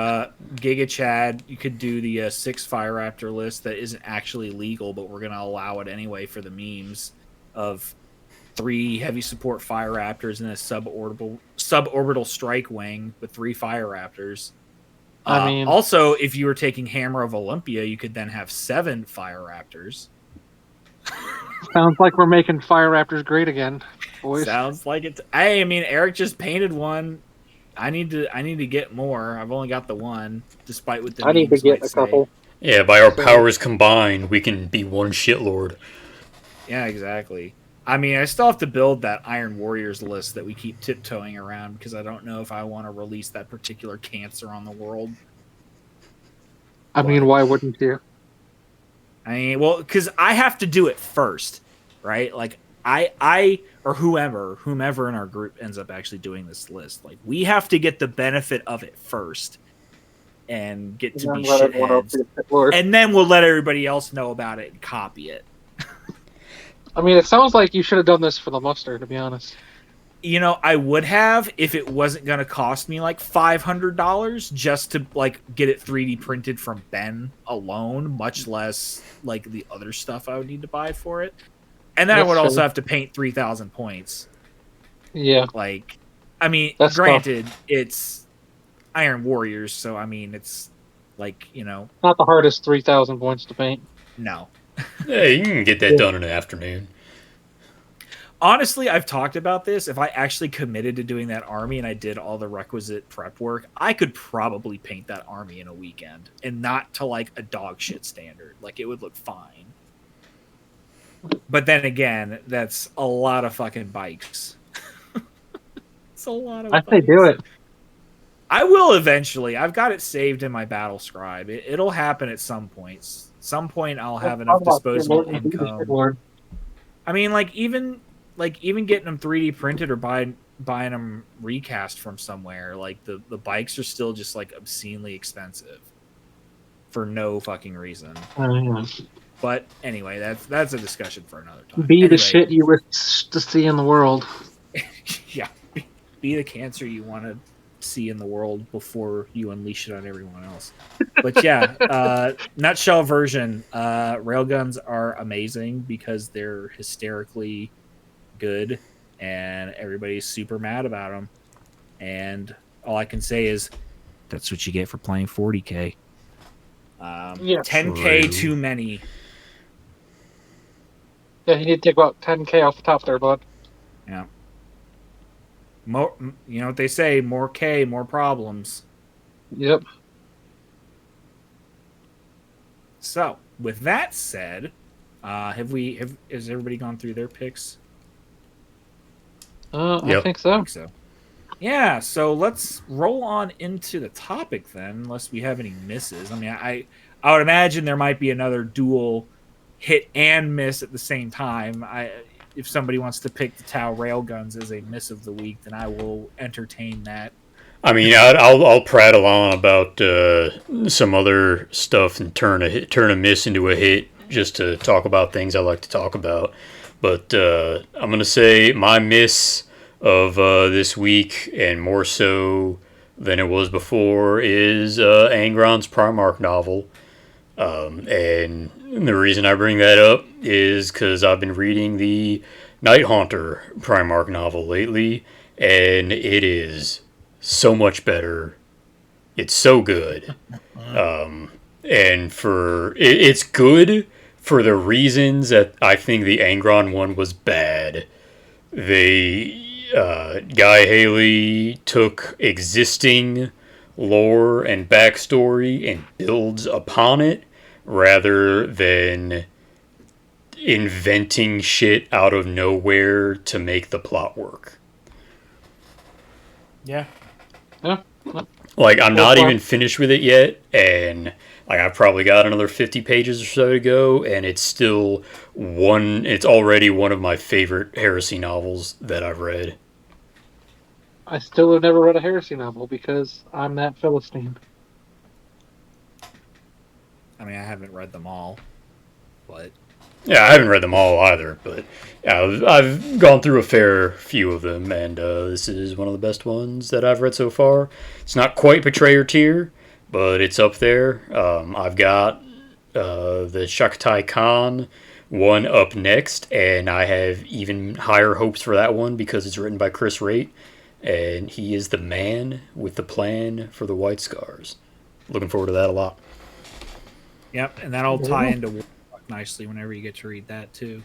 Giga Chad, you could do the 6 Fire Raptor list that isn't actually legal, but we're gonna allow it anyway for the memes of 3 heavy support Fire Raptors and a suborbital strike wing with 3 Fire Raptors. I mean, also, if you were taking Hammer of Olympia, you could then have 7 Fire Raptors. sounds like we're making Fire Raptors great again, boys. Sounds like it. I mean, Eric just painted one. I need to get more. I've only got the one, despite what the I need to memes get might a couple. Yeah, by our powers combined, we can be one shitlord. Yeah, exactly. I mean, I still have to build that Iron Warriors list that we keep tiptoeing around because I don't know if I want to release that particular cancer on the world. I mean, why wouldn't you? I mean, well, because I have to do it first, right? Like I or whomever in our group ends up actually doing this list, like we have to get the benefit of it first and get to be shitheads, and then we'll let everybody else know about it and copy it. I mean, it sounds like you should have done this for the muster, to be honest. You know, I would have if it wasn't going to cost me like $500 just to like get it 3D printed from Ben alone, much less like the other stuff I would need to buy for it. And then I would also have to paint 3,000 points. Yeah. Like, I mean, That's granted, it's Iron Warriors, so I mean, it's like, you know, Not the hardest 3,000 points to paint. no. Yeah, you can get that done in an afternoon. Honestly, I've talked about this. If I actually committed to doing that army and I did all the requisite prep work, I could probably paint that army in a weekend and not to like a dog shit standard. Like, it would look fine. But then again, that's a lot of fucking bikes. It's a lot of I say do it. I will eventually. I've got it saved in my battle scribe. It'll happen at some points. Some point I'll have enough disposable income. I mean, even getting them 3D printed or buying them recast from somewhere, like the bikes are still just like obscenely expensive for no fucking reason. But anyway, that's a discussion for another time. Be the shit you wish to see in the world. Yeah, be the cancer you want to see in the world before you unleash it on everyone else. But yeah, nutshell version, railguns are amazing because they're hysterically good and everybody's super mad about them. And all I can say is that's what you get for playing 40k. 10k too many. Yeah, you need to take about 10k off the top there, bud. Yeah. More, you know what they say, more K, more problems. Yep. So, with that said, has everybody gone through their picks? I Yep. think I so. think so. Yeah, so let's roll on into the topic then, unless we have any misses. I mean, I would imagine there might be another dual hit and miss at the same time. If somebody wants to pick the Tau Railguns as a miss of the week, then I will entertain that. I mean, I'll prattle on about some other stuff and turn a miss into a hit just to talk about things I like to talk about. But I'm gonna say my miss of this week, and more so than it was before, is Angron's Primarch novel. And the reason I bring that up is because I've been reading the Night Haunter Primarch novel lately, and it is so much better. It's so good. And it's good for the reasons that I think the Angron one was bad. Guy Haley took existing lore and backstory and builds upon it rather than inventing shit out of nowhere to make the plot work. Yeah. Yeah. Like, I'm Well, not even finished with it yet, and like I've probably got another 50 pages or so to go, and it's already one of my favorite heresy novels that I've read. I still have never read a heresy novel because I'm that Philistine. I mean, I haven't read them all, but Yeah, I haven't read them all either, but yeah, I've gone through a fair few of them, and this is one of the best ones that I've read so far. It's not quite Betrayer tier, but it's up there. I've got the Shakatai Khan one up next, and I have even higher hopes for that one because it's written by Chris Raitt, and he is the man with the plan for the White Scars. Looking forward to that a lot. yep, and that'll tie into Warlock nicely whenever you get to read that too.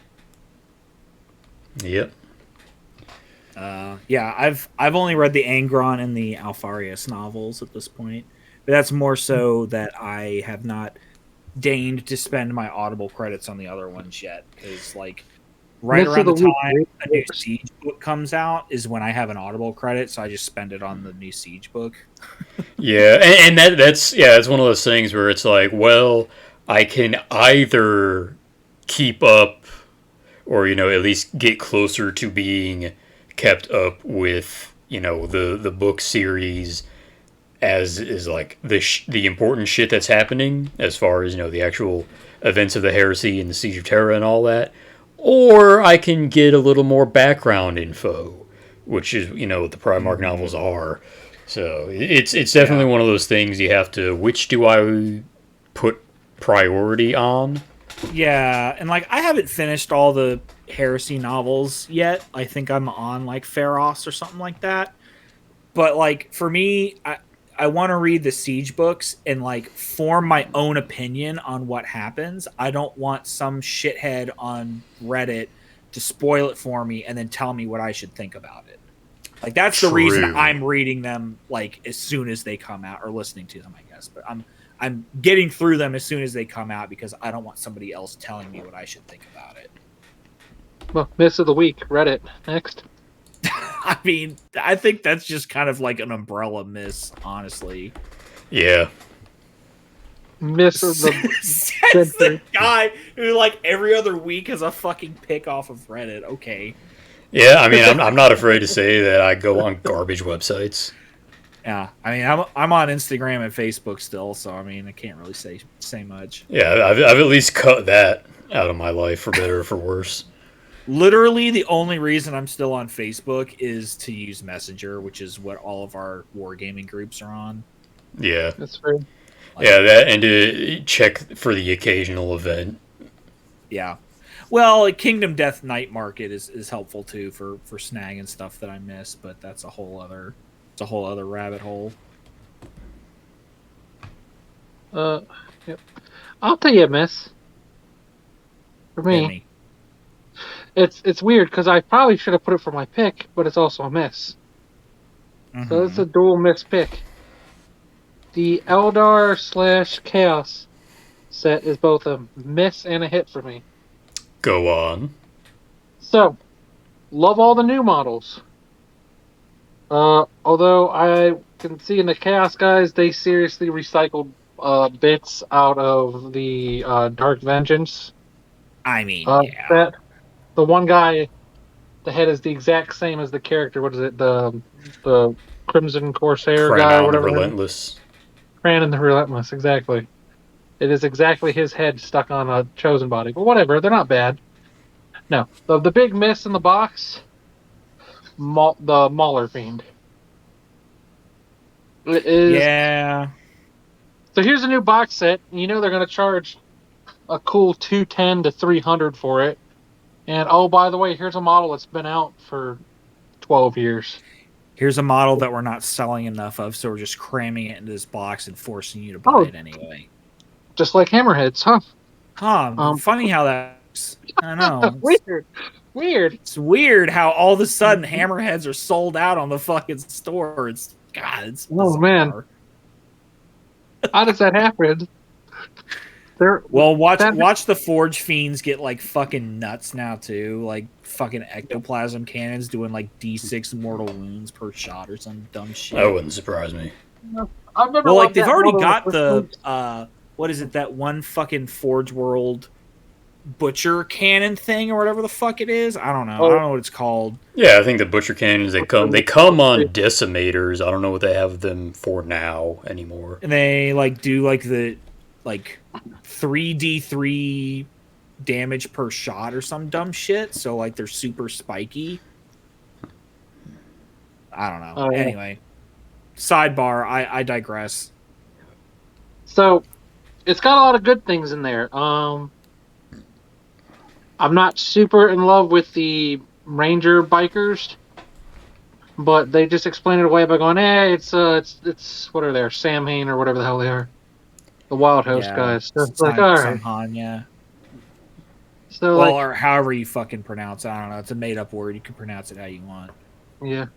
Yep. Yeah, I've only read the Angron and the Alfarius novels at this point, but that's more so that I have not deigned to spend my Audible credits on the other ones yet, because like right Miss around of the the week, time great a new works. Siege book comes out is when I have an Audible credit, so I just spend it on the new Siege book. Yeah, and that's one of those things where it's like, well, I can either keep up or at least get closer to being kept up with the book series as is like the important shit that's happening as far as the actual events of the heresy and the Siege of Terra and all that, or I can get a little more background info, which is what the Primarch novels are. So it's definitely one of those things you have to, which do I put priority on? Yeah, and like I haven't finished all the Heresy novels yet. I think I'm on like Pharos or something like that. But like for me, I want to read the Siege books and like form my own opinion on what happens. I don't want some shithead on Reddit to spoil it for me and then tell me what I should think about it. Like that's the reason True. I'm reading them like as soon as they come out or listening to them, I guess. But I'm getting through them as soon as they come out because I don't want somebody else telling me what I should think about it. Well, miss of the week, Reddit. Next. I mean, I think that's just kind of like an umbrella miss, honestly. Yeah. Miss of the Says the guy who like every other week has a fucking pick off of Reddit. Okay. Yeah, I mean, I'm not afraid to say that I go on garbage websites. Yeah, I mean, I'm on Instagram and Facebook still, so I mean, I can't really say much. Yeah, I've at least cut that out of my life, for better or for worse. Literally, the only reason I'm still on Facebook is to use Messenger, which is what all of our wargaming groups are on. Yeah. That's fair. Yeah, that and to check for the occasional event. Yeah. Well, Kingdom Death Night Market is helpful too for snagging stuff that I miss, but that's a whole other rabbit hole. Yep. I'll tell you a miss. For me, it's weird because I probably should have put it for my pick, but it's also a miss. Mm-hmm. So it's a dual miss pick. The Eldar / Chaos set is both a miss and a hit for me. Go on. So, love all the new models. Although I can see in the Chaos guys, they seriously recycled bits out of the Dark Vengeance I mean, yeah. set. The one guy, the head is the exact same as the character. What is it? The Crimson Corsair guy or Cranon the whatever. Relentless. Cranon the Relentless, exactly. It is exactly his head stuck on a chosen body. But whatever, they're not bad. No, the big miss in the box, the Mauler Fiend. It is. Yeah. So here's a new box set. You know they're going to charge a cool 210 to 300 for it. And oh, by the way, here's a model that's been out for 12 years. Here's a model that we're not selling enough of, so we're just cramming it into this box and forcing you to buy it anyway. Just like Hammerheads, huh? Funny how that works. I know. Weird. It's weird how all of a sudden Hammerheads are sold out on the fucking store. It's bizarre. Man. How does that happen? Watch the Forge Fiends get like fucking nuts now too. Like fucking ectoplasm cannons doing like D6 mortal wounds per shot or some dumb shit. That wouldn't surprise me. Well, like they've already got the what is it, that one fucking Forge World butcher cannon thing or whatever the fuck it is? I don't know. I don't know what it's called. Yeah, I think the butcher cannons they come on decimators. I don't know what they have them for now anymore. And they like do like the 3d3 damage per shot or some dumb shit. So like they're super spiky. I don't know. Anyway, sidebar. I digress. So it's got a lot of good things in there. I'm not super in love with the Ranger bikers, but they just explain it away by going, it's what are they? Samhain or whatever the hell they are. The Wild Host guys. So it's like, all right. Samhain, yeah. So well, or however you fucking pronounce it. I don't know. It's a made-up word. You can pronounce it how you want. Yeah.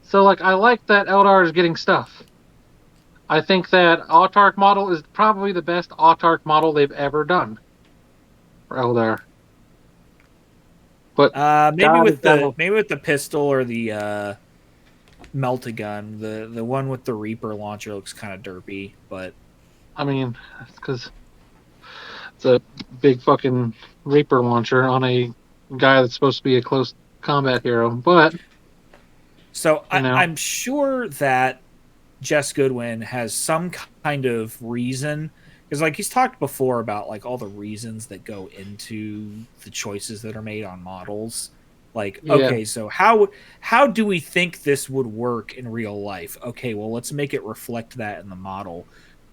So, like, I like that Eldar is getting stuff. I think that Autarch model is probably the best Autarch model they've ever done for Eldar. But maybe with the pistol or the melt-a-gun, the one with the Reaper launcher looks kind of derpy, but I mean, it's because it's a big fucking Reaper launcher on a guy that's supposed to be a close combat hero. But so I'm sure that Jess Goodwin has some kind of reason, because like he's talked before about like all the reasons that go into the choices that are made on models. Like, okay, so how do we think this would work in real life? Okay, well, let's make it reflect that in the model.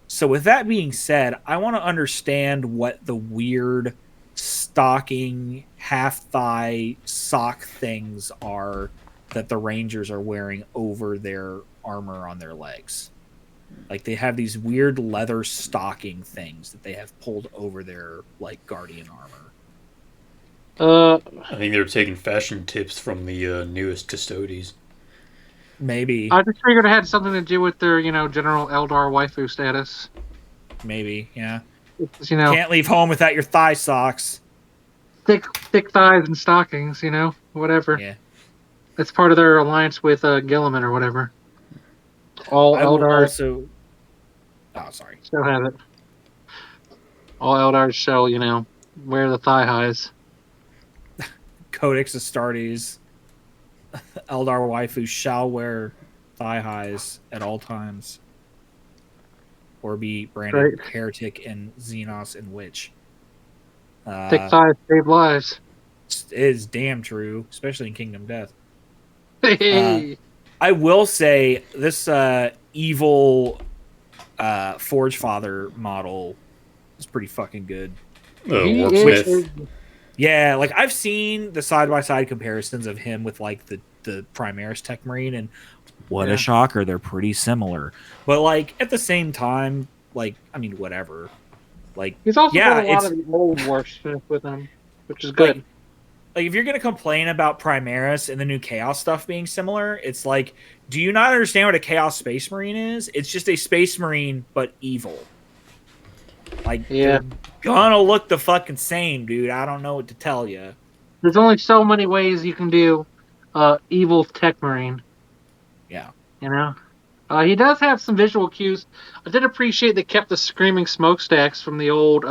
So with that being said, I want to understand what the weird stocking half-thigh sock things are that the Rangers are wearing over their armor on their legs. Like they have these weird leather stocking things that they have pulled over their like Guardian armor. I think they're taking fashion tips from the newest Custodes. Maybe. I just figured it had something to do with their, general Eldar waifu status. Maybe, yeah. It's, can't leave home without your thigh socks. Thick thighs and stockings, whatever. Yeah. It's part of their alliance with Gilliman or whatever. All Eldar also. Oh, sorry. Still have it. All Eldars shall, wear the thigh highs. Codex Astartes, Eldar waifu shall wear thigh highs at all times, or be branded heretic in Xenos and Witch. Thick thighs save lives. It is damn true, especially in Kingdom Death. Hey. I will say this evil Forge Father model is pretty fucking good. Warpsmith. Yeah, like I've seen the side-by-side comparisons of him with like the Primaris Tech Marine, and what a shocker, they're pretty similar. But like at the same time, like I mean, whatever. Like he's also got a lot of the old Warpsmith with him, which is good. Like if you're gonna complain about Primaris and the new Chaos stuff being similar, it's like do you not understand what a Chaos Space Marine is? It's just a Space Marine, but evil. Like, Yeah. they're gonna look the fucking same, dude. I don't know what to tell you. There's only so many ways you can do evil Tech Marine. Yeah. You know? He does have some visual cues. I did appreciate they kept the screaming smokestacks from the old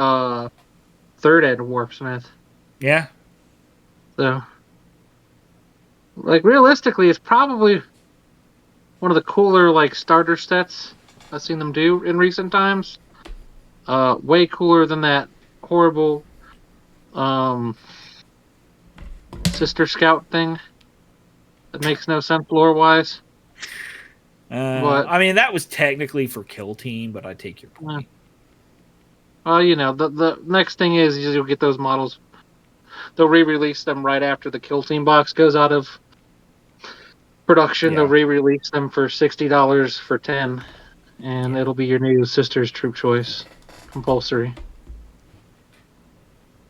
third ed Warpsmith. Yeah. So, like, realistically, it's probably one of the cooler, like, starter sets I've seen them do in recent times. Way cooler than that horrible Sister Scout thing that makes no sense lore-wise. But, I mean, that was technically for Kill Team, but I take your point. You know, the next thing is you'll get those models. They'll re-release them right after the Kill Team box goes out of production. Yeah. They'll re-release them for $60 for 10, and it'll be your new Sister's Troop Choice, compulsory.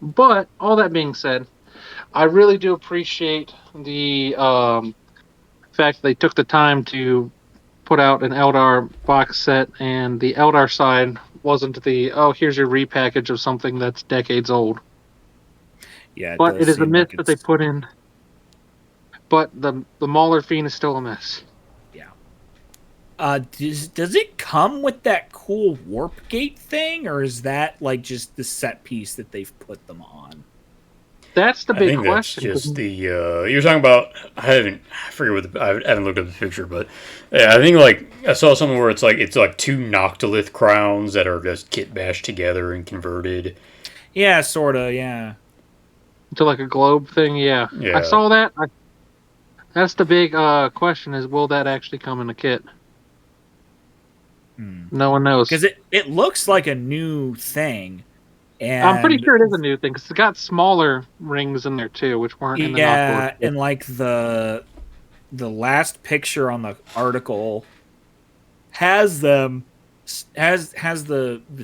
But all that being said, I really do appreciate the fact that they took the time to put out an Eldar box set, and the Eldar side wasn't the, oh, here's your repackage of something that's decades old. Yeah, but it is a seem miss like that they put in. But the Mauler Fiend is still a miss. Yeah. Does it come with that cool warp gate thing, or is that like just the set piece that they've put them on? That's the I big think question. that's just the you're talking about. I forget I haven't looked at the picture, but yeah, I think like I saw something where it's like two Noctilith crowns that are just kit bashed together and converted. Yeah, sorta. Yeah. To like a globe thing, yeah. I saw that. That's the big question: is will that actually come in a kit? No one knows because it looks like a new thing. And I'm pretty sure it is a new thing because it's got smaller rings in there too, which weren't in the yeah, Noctilith. and like the last picture on the article has the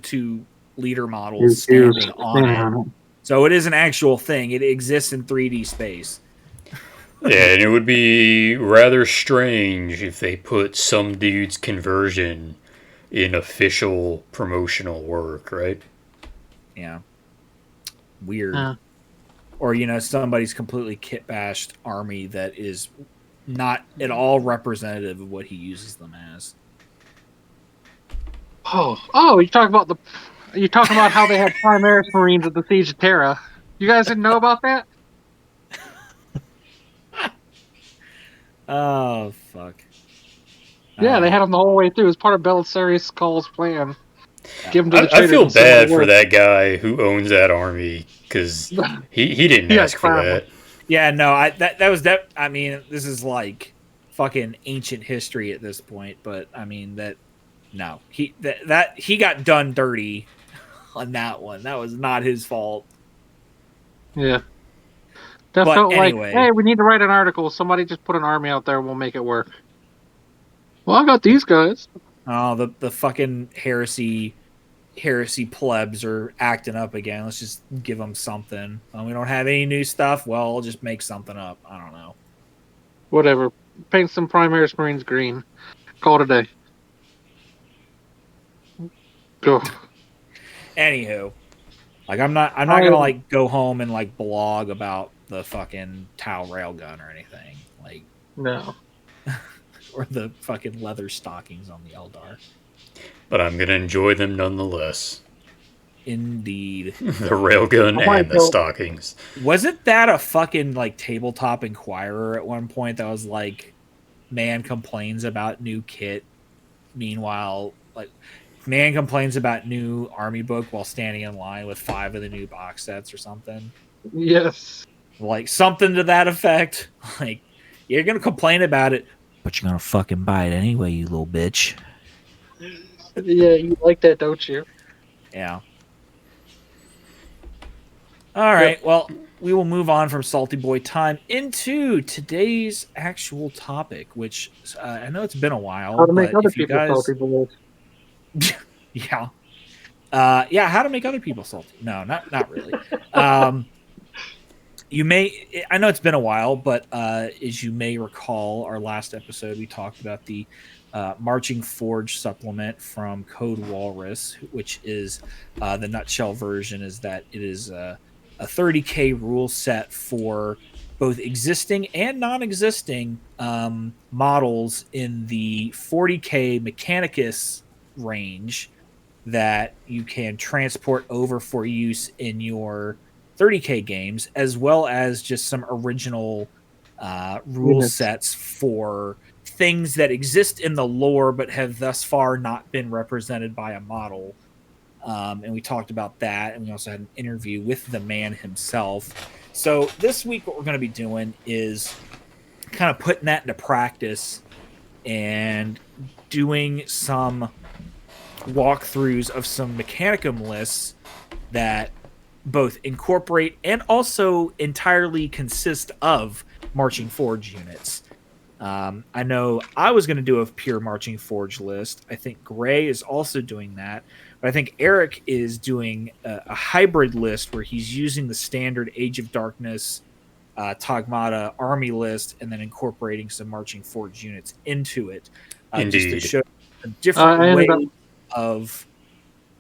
two leader models standing on it. So it is an actual thing. It exists in 3D space. Yeah, and it would be rather strange if they put some dude's conversion in official promotional work, right? Yeah. Weird. Or, somebody's completely kit bashed army that is not at all representative of what he uses them as. Oh, you're talking about how they had Primaris Marines at the Siege of Terra. You guys didn't know about that? Oh, fuck. Yeah, they had them the whole way through as part of Belisarius Call's plan. Give them to the I feel bad for that guy who owns that army because he didn't ask for that. Yeah, no, I mean, this is like fucking ancient history at this point, but I mean he got done dirty on that one. That was not his fault. Yeah. That felt anyway, like, hey, we need to write an article. Somebody just put an army out there and we'll make it work. Well, I got these guys. Oh, the fucking heresy plebs are acting up again. Let's just give them something. We don't have any new stuff. Well, I'll just make something up. I don't know. Whatever. Paint some Primaris Marines green. Call it a day. Go. Anywho, like I'm not gonna like go home and like blog about the fucking Tau railgun or anything. Like no. Or the fucking leather stockings on the Eldar. But I'm gonna enjoy them nonetheless. Indeed. The railgun and the stockings. Wasn't that a fucking like tabletop Inquirer at one point that was like, man complains about new kit, meanwhile like man complains about new army book while standing in line with 5 of the new box sets or something? Yes. Like something to that effect. Like, you're gonna complain about it, but you're gonna fucking buy it anyway, you little bitch. Yeah, you like that, don't you? Yeah. All right. Yep. Well, we will move on from Salty Boy time into today's actual topic, which I know it's been a while. How to make other people salty boys. Yeah. How to make other people salty. No, not really. I know it's been a while, but as you may recall, our last episode, we talked about the Marching Forge supplement from Code Walrus, which is the nutshell version is that it is a 30K rule set for both existing and non-existing models in the 40K Mechanicus range that you can transport over for use in your 30K games, as well as just some original rule sets for things that exist in the lore but have thus far not been represented by a model. And we talked about that, and we also had an interview with the man himself. So this week, what we're going to be doing is kind of putting that into practice and doing some walkthroughs of some Mechanicum lists that both incorporate and also entirely consist of Marching Forge units. I know I was going to do a pure Marching Forge list. I think Greye is also doing that. But I think Eric is doing a hybrid list where he's using the standard Age of Darkness Taghmata army list and then incorporating some Marching Forge units into it. Just to show a different way of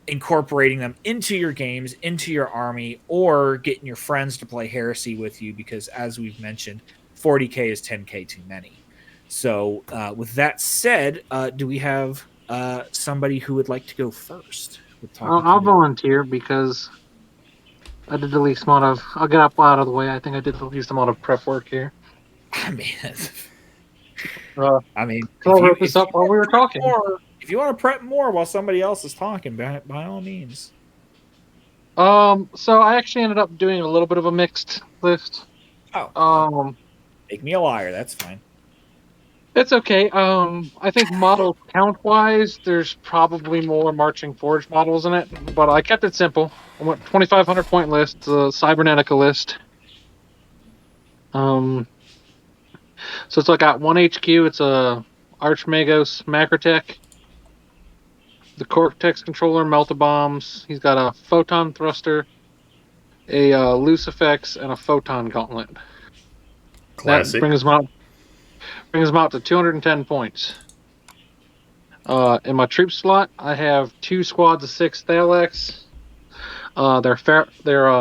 incorporating them into your games, into your army, or getting your friends to play Heresy with you, because as we've mentioned, 40K is 10K too many. So with that said, do we have somebody who would like to go first? I'll volunteer because I did the least amount of... I'll get up out of the way. I think I did the least amount of prep work here. I mean, I wrote this up while we were talking. If you want to prep more while somebody else is talking, by all means. So I actually ended up doing a little bit of a mixed list. Oh. Make me a liar. That's fine. It's okay. I think model count-wise, there's probably more Marching Forge models in it, but I kept it simple. I went 2,500 point list, the Cybernetica list. So it's like got one HQ. It's a Archmagos Macrotech, the Cortex controller, Melta Bombs. He's got a Photon Thruster, a Lucifex, and a Photon Gauntlet. Classic. That brings them out to 210 points. In my troop slot, I have 2 squads of 6 Thalax. They're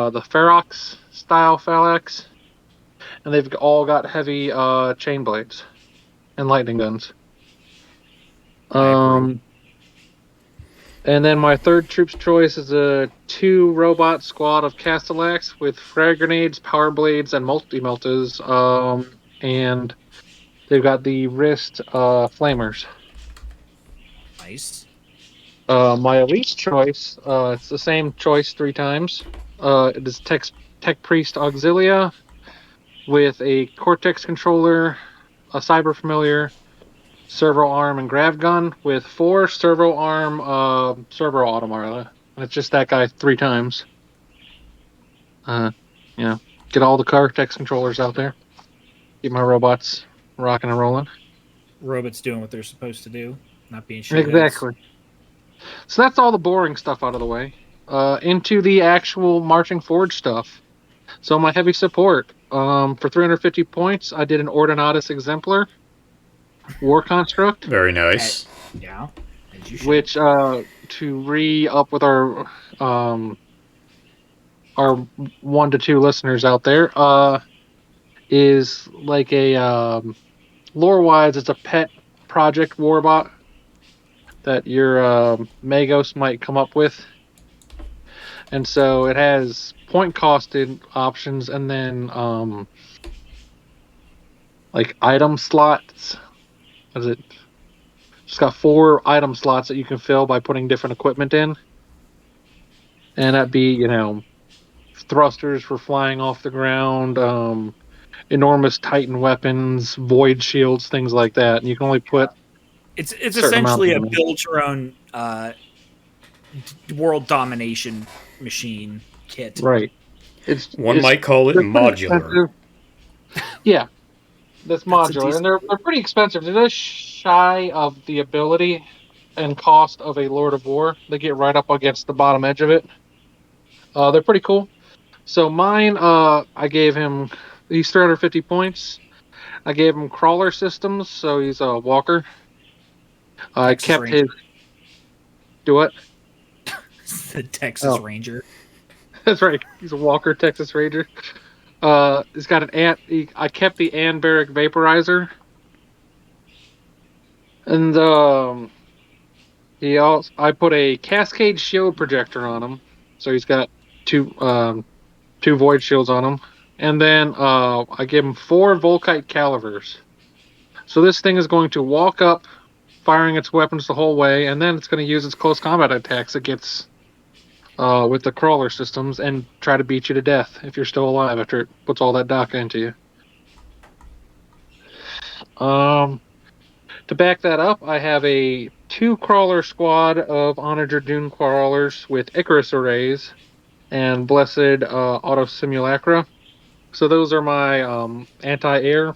the Ferox style Thalax, and they've all got heavy chain blades and lightning guns. And then my third troop's choice is a 2 robot squad of Castellax with frag grenades, power blades, and multi-meltas. And they've got the wrist flamers. Nice. My elite choice, it's the same choice 3 times. It is Tech Priest Auxilia with a Cortex controller, a Cyber Familiar, Servo Arm, and Grav Gun with 4 Servo Arm Servo Automata. And it's just that guy 3 times. Get all the Cortex controllers out there. Keep my robots rocking and rolling. Robots doing what they're supposed to do, not being shit. Exactly. So that's all the boring stuff out of the way. Into the actual Marching Forge stuff. So my heavy support. For 350 points, I did an Ordinatus Exemplar War Construct. Very nice. Yeah. Which to re-up with our 1 to 2 listeners out there, is like a lore-wise, it's a pet project warbot that your Magos might come up with. And so it has point costed options and then like item slots. What is it? It's got 4 item slots that you can fill by putting different equipment in. And that'd be, thrusters for flying off the ground, enormous Titan weapons, void shields, things like that. And you can only put... It's essentially a build your own world domination machine kit. Right. One might call it modular. Yeah. That's modular. And they're pretty expensive. They're just shy of the ability and cost of a Lord of War. They get right up against the bottom edge of it. They're pretty cool. So mine, I gave him. He's 350 points. I gave him crawler systems, so he's a walker. I Texas kept Ranger. his. Do it. The Texas Oh, Ranger. that's right. He's a walker, Texas Ranger. He's got an ant. I kept the Anbaric vaporizer, and he also. I put a Cascade shield projector on him, so he's got two void shields on him, and then I gave him 4 Volkite calivers. So this thing is going to walk up, firing its weapons the whole way, and then it's going to use its close combat attacks it gets with the crawler systems and try to beat you to death if you're still alive after it puts all that DACA into you. To back that up, I have a 2 crawler squad of Onager Dune crawlers with Icarus arrays and Blessed Auto Simulacra. So those are my anti-air.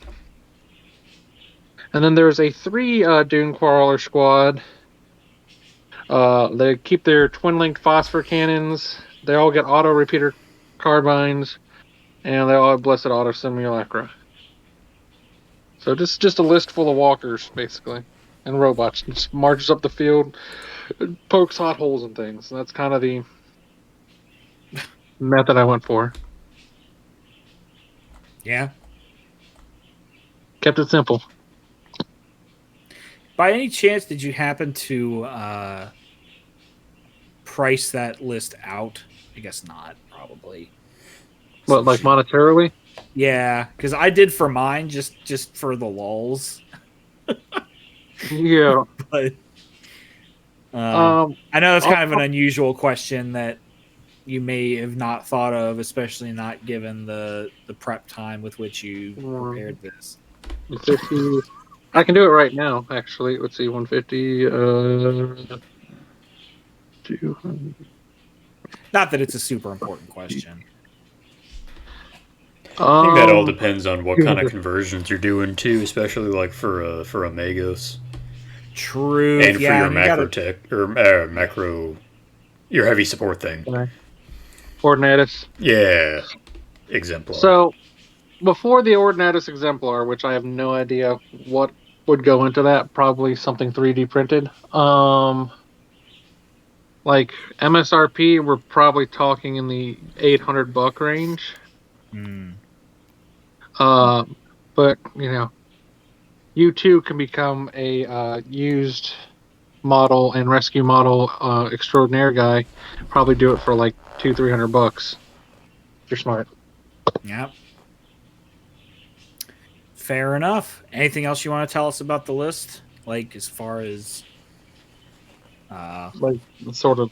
And then there's a 3 Dune crawler squad. They keep their twin-linked phosphor cannons. They all get auto repeater carbines, and they all have Blessed Auto Simulacra. So just a list full of walkers, basically, and robots. Just marches up the field, pokes hot holes and things. And that's kind of the method I went for. Yeah. Kept it simple. By any chance, did you happen to price that list out? I guess not, probably. What, like monetarily? Yeah, because I did for mine just for the lulls. Yeah. But Um, I know it's I'll- kind of an unusual question that you may have not thought of, especially not given the prep time with which you prepared this. 50. I can do it right now, actually. Let's see, 150. 200. Not that it's a super important question. I think that all Um, depends on what kind of conversions you're doing too, especially like for a Magos True. and for Yeah, your and macro tech or macro, your heavy support thing. Ordinatus. Yeah, exemplar. So, before the Ordinatus Exemplar, which I have no idea what would go into that, probably something 3D printed. Like MSRP, we're probably talking in the $800 range. Hmm. But you too can become a used model and rescue model extraordinaire guy. Probably do it for like $200-300 if you're smart. Yep. Fair enough. Anything else you want to tell us about the list? Like as far as Like the sort of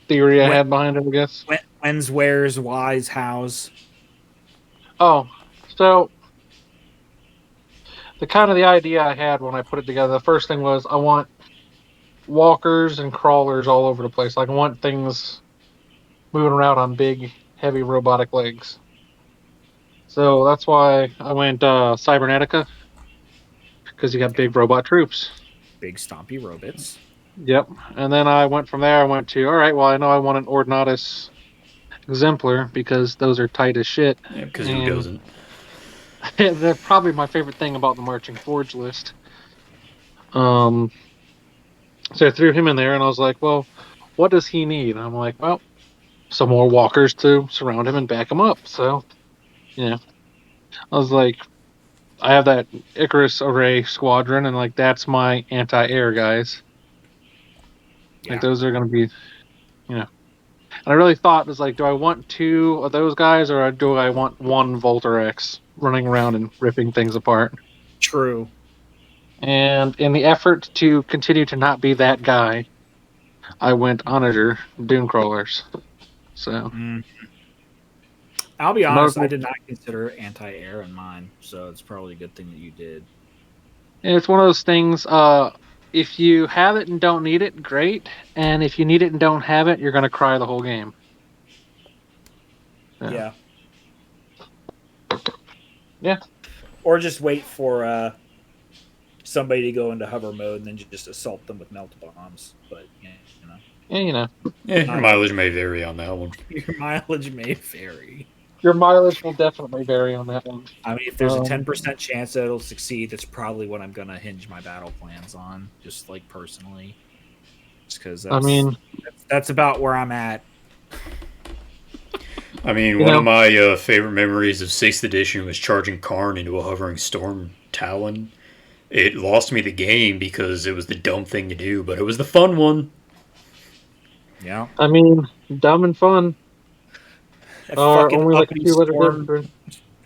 theory I had behind it, I guess. when's, where's, why's, how's? Oh, so the idea I had when I put it together, the first thing was I want walkers and crawlers all over the place. Like I want things moving around on big, heavy robotic legs. So that's why I went Cybernetica, because you got big robot troops. Big stompy robots. Yep. And then I went from there. I went to, all right, well, I know I want an Ordinatus Exemplar because those are tight as shit. Yeah, because who doesn't? They're probably my favorite thing about the Marching Forge list. So I threw him in there, and I was like, well, what does he need? And I'm like, well, some more walkers to surround him and back him up. So, I was like, I have that Icarus array squadron, and like that's my anti-air guys. Yeah. Like those are going to be, And I really thought, was like, do I want 2 of those guys, or do I want 1 Volterex running around and ripping things apart? True. And in the effort to continue to not be that guy, I went Onager Dune Crawlers. So I'll be honest, I did not consider anti-air in mine, so it's probably a good thing that you did. it's one of those things. If you have it and don't need it, great. And if you need it and don't have it, you're gonna cry the whole game. Yeah. Yeah. Or just wait for somebody to go into hover mode and then just assault them with melt bombs. But Yeah, Yeah, your mileage may vary on that one. your mileage may vary. your mileage will definitely vary on that one. I mean, if there's a 10% chance that it'll succeed, that's probably what I'm gonna hinge my battle plans on, just like personally. Just because that's about where I'm at. I mean, one of my favorite memories of 6th edition was charging Karn into a hovering storm talon. It lost me the game because it was the dumb thing to do, but it was the fun one. Yeah. I mean, dumb and fun. Or only like a few letters different.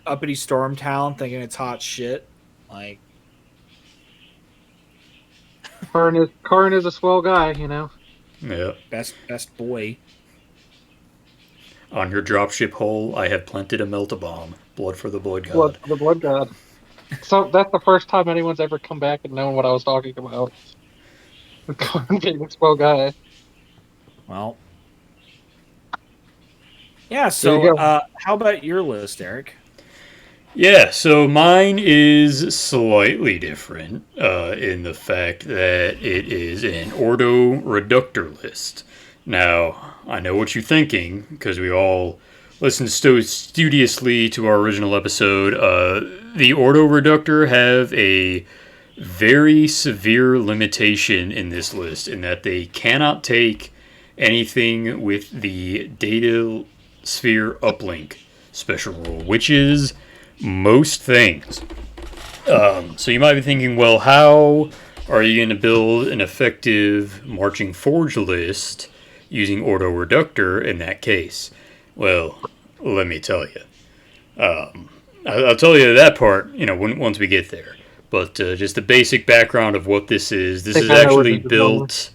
Uppity storm talon thinking it's hot shit. Like Karn is a swell guy, Yeah. Best boy. On your dropship hull, I have planted a melt-a-bomb. Blood for the Blood God. Blood for the Blood God. So that's the first time anyone's ever come back and known what I was talking about. Karn being a swell guy. Well. Yeah, so how about your list, Eric? Yeah, so mine is slightly different in the fact that it is an Ordo Reductor list. Now, I know what you're thinking, because we all listened so studiously to our original episode. The Ordo Reductor have a very severe limitation in this list, in that they cannot take anything with the Data Sphere Uplink special rule, which is most things. So you might be thinking, well, how are you going to build an effective Marching Forge list using Ordo Reductor in that case? Well, let me tell you. I'll tell you that part, once we get there. But just the basic background of what this is. This is actually built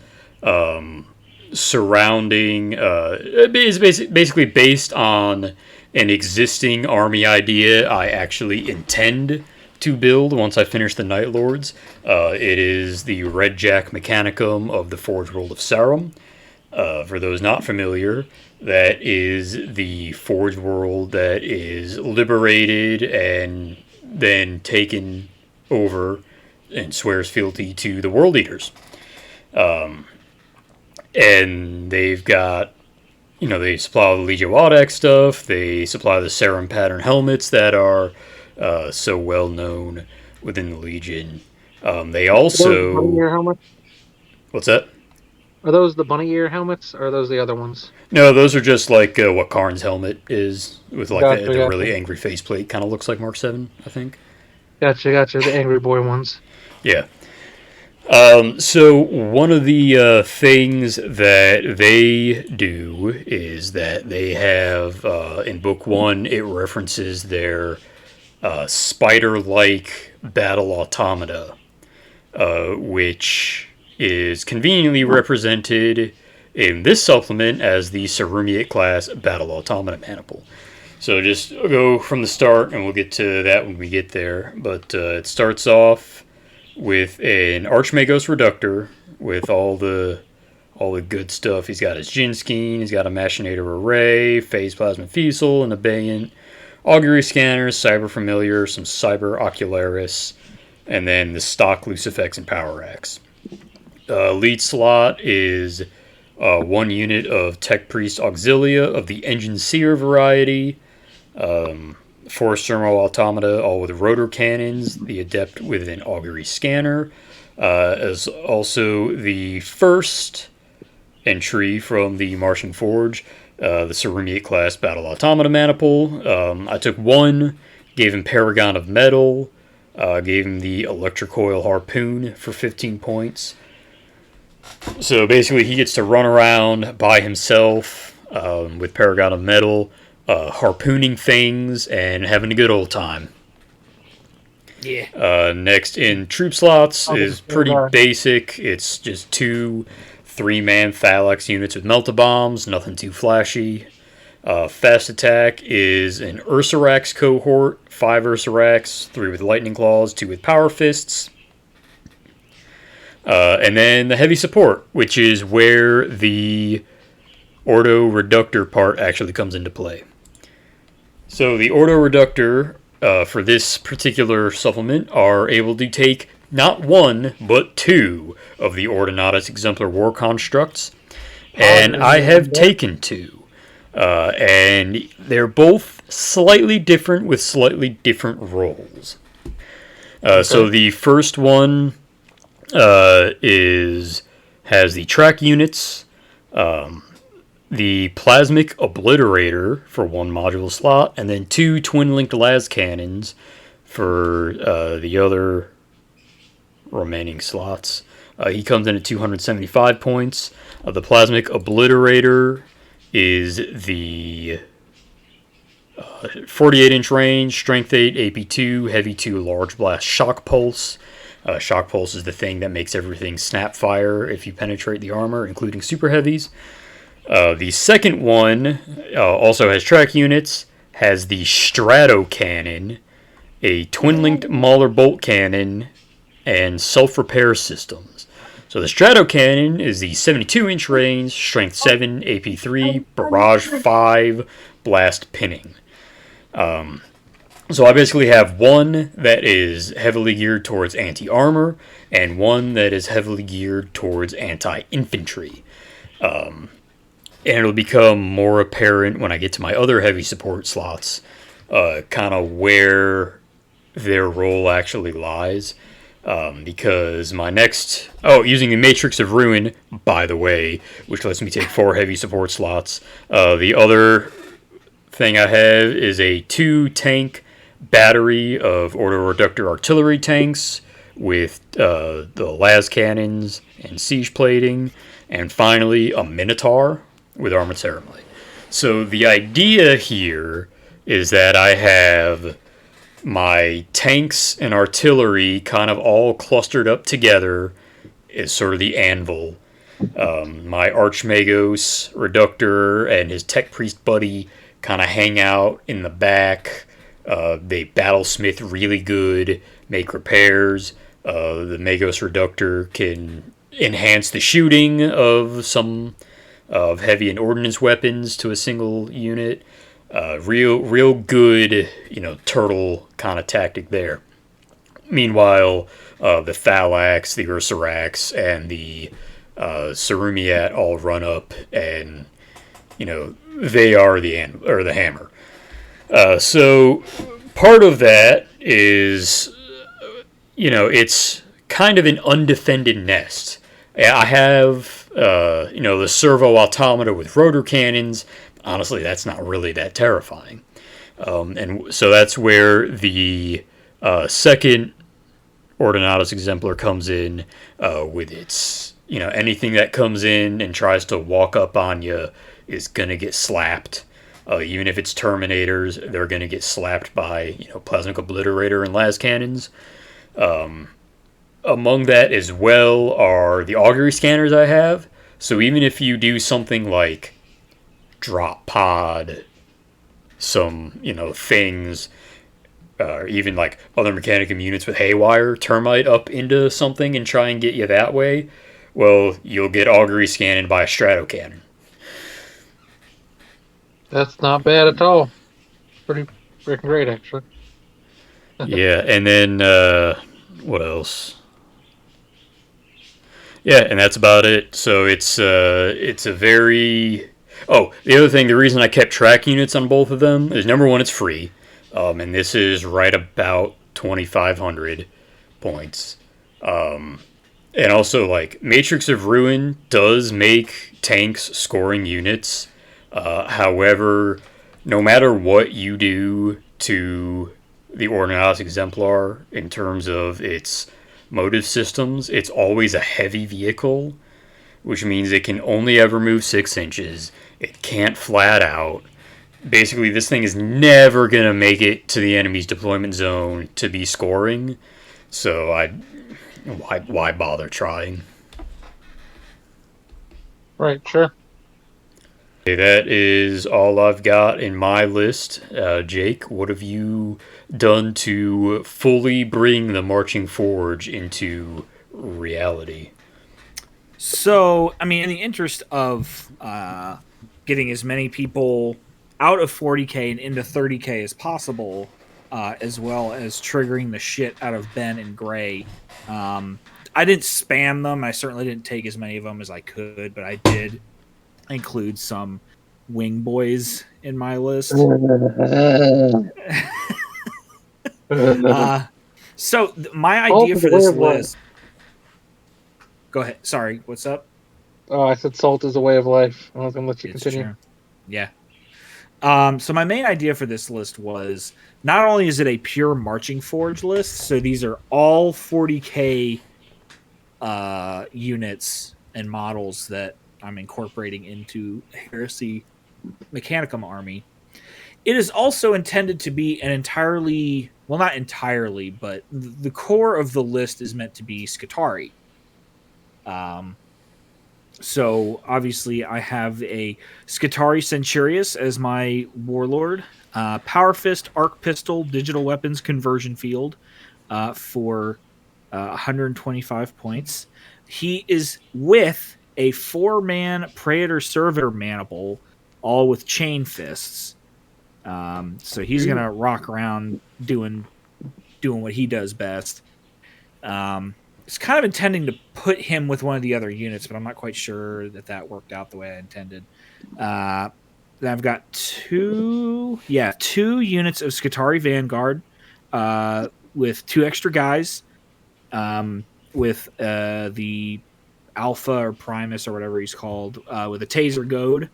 surrounding... it's basically based on an existing army idea I actually intend to build once I finish the Night Lords. It is the Red Jack Mechanicum of the Forge World of Sauron. For those not familiar, that is the Forge World that is liberated and then taken over and swears fealty to the World Eaters. And they've got, they supply all the Legio Audax stuff, they supply the Sarum pattern helmets that are so well known within the Legion. They also... Bunny ear helmets? What's that? Are those the bunny ear helmets, or are those the other ones? No, those are just like what Karn's helmet is, with like the really angry faceplate. Kind of looks like Mark 7, I think. Gotcha, the angry boy ones. Yeah. So one of the things that they do is that they have, in Book 1, it references their spider-like battle automata, which is conveniently represented in this supplement as the Cerumiate class battle automata maniple. So just go from the start, and we'll get to that when we get there. But it starts off with an Archmagos Reductor with all the good stuff. He's got his Jinskeen, he's got a Machinator Array, Phase Plasma Fiesel, an Abeyant, Augury Scanners, Cyber Familiar, some Cyber Ocularis, and then the stock Lucifex and Power Axe. Lead slot is 1 unit of Tech Priest Auxilia of the Engine Seer variety, Force Thermal Automata, all with rotor cannons, the Adept with an Augury Scanner, as also the first entry from the Martian Forge, the Cerumiate class Battle Automata Maniple. I took one, gave him Paragon of Metal, gave him the Electrocoil Harpoon for 15 points. So basically he gets to run around by himself with Paragon of Metal, harpooning things and having a good old time. Yeah. Next in troop slots is pretty basic. It's just 2 3-man Thylax units with Melt-A-Bombs, nothing too flashy. Fast attack is an Ursarax cohort, 5 Ursarax, 3 with Lightning Claws, 2 with Power Fists. And then the heavy support, which is where the Ordo Reductor part actually comes into play. So the Ordo Reductor, for this particular supplement, are able to take not one, but two of the Ordinatus Exemplar War Constructs, and I have taken two. And they're both slightly different with slightly different roles. So the first one has the track units, the Plasmic Obliterator for one module slot, and then two twin-linked las cannons for the other remaining slots. He comes in at 275 points. The Plasmic Obliterator is the 48-inch range, Strength 8, AP 2, Heavy 2, Large Blast Shock Pulse. Shock Pulse is the thing that makes everything snap fire if you penetrate the armor, including Super Heavies. The second one also has track units, has the Strato Cannon, a twin-linked Mauler Bolt Cannon, and self-repair systems. So the Strato Cannon is the 72-inch range, Strength 7, AP 3, Barrage 5, Blast Pinning. So I basically have one that is heavily geared towards anti-armor, and one that is heavily geared towards anti-infantry. And it'll become more apparent when I get to my other heavy support slots, kind of where their role actually lies. Because my next... using the Matrix of Ruin, by the way, which lets me take 4 heavy support slots. The other thing I have is a 2-tank battery of Order Reductor artillery tanks with the las cannons and siege plating. And finally, a Minotaur with Armored Ceremony. So the idea here is that I have my tanks and artillery kind of all clustered up together as sort of the anvil. My Archmagos Reductor and his Tech Priest buddy kind of hang out in the back. They battlesmith really good, make repairs. The Magos Reductor can enhance the shooting of some of heavy and ordnance weapons to a single unit. Real good, turtle kind of tactic there. Meanwhile, the Thalax, the Ursarax, and the Sarumiat all run up, and they are the hammer. So part of that is, it's kind of an undefended nest. I have, the servo automata with rotor cannons. Honestly, that's not really that terrifying. And so that's where the second Ordinatus Exemplar comes in with its, anything that comes in and tries to walk up on you is going to get slapped. Even if it's Terminators, they're going to get slapped by, Plasmic Obliterator and las cannons. Among that as well are the augury scanners I have. So even if you do something like drop pod some, things, or even like other Mechanicum units with Haywire, Termite up into something and try and get you that way, well, you'll get augury scanned by a Strato Cannon. That's not bad at all. Pretty freaking great, actually. Yeah, and then, what else? Yeah, and that's about it. So it's a very... Oh, the other thing, the reason I kept track units on both of them is, number one, it's free. And this is right about 2,500 points. And also, Matrix of Ruin does make tanks scoring units. However, no matter what you do to the Ordinatus Exemplar in terms of its motive systems, it's always a heavy vehicle, which means it can only ever move 6 inches. It can't flat out. Basically, this thing is never going to make it to the enemy's deployment zone to be scoring. So why bother trying? Right, sure. Okay, that is all I've got in my list. Jake, what have you done to fully bring the Marching Forge into reality? So, in the interest of getting as many people out of 40K and into 30K as possible, as well as triggering the shit out of Ben and Greye. I didn't spam them. I certainly didn't take as many of them as I could, but I did include some wing boys in my list. So my idea for this list. Go ahead. Sorry, what's up? Oh, I said salt is a way of life. I was going to let you continue. True. Yeah. So my main idea for this list was not only is it a pure marching forge list, so these are all 40k units and models that I'm incorporating into Heresy Mechanicum army. It is also intended to be an entirely, well, not entirely, but the core of the list is meant to be Skitarii. So obviously I have a Skitarii Centurius as my warlord, Power Fist, Arc Pistol, Digital Weapons Conversion Field for 125 points. He is with a 4-man Praetor Servitor Maniple, all with chain fists. So he's gonna rock around doing what he does best. It's kind of intending to put him with one of the other units, but I'm not quite sure that worked out the way I intended. Then I've got two units of Skitarii Vanguard with 2 extra guys, with the Alpha or Primus or whatever he's called, with a Taser Goad,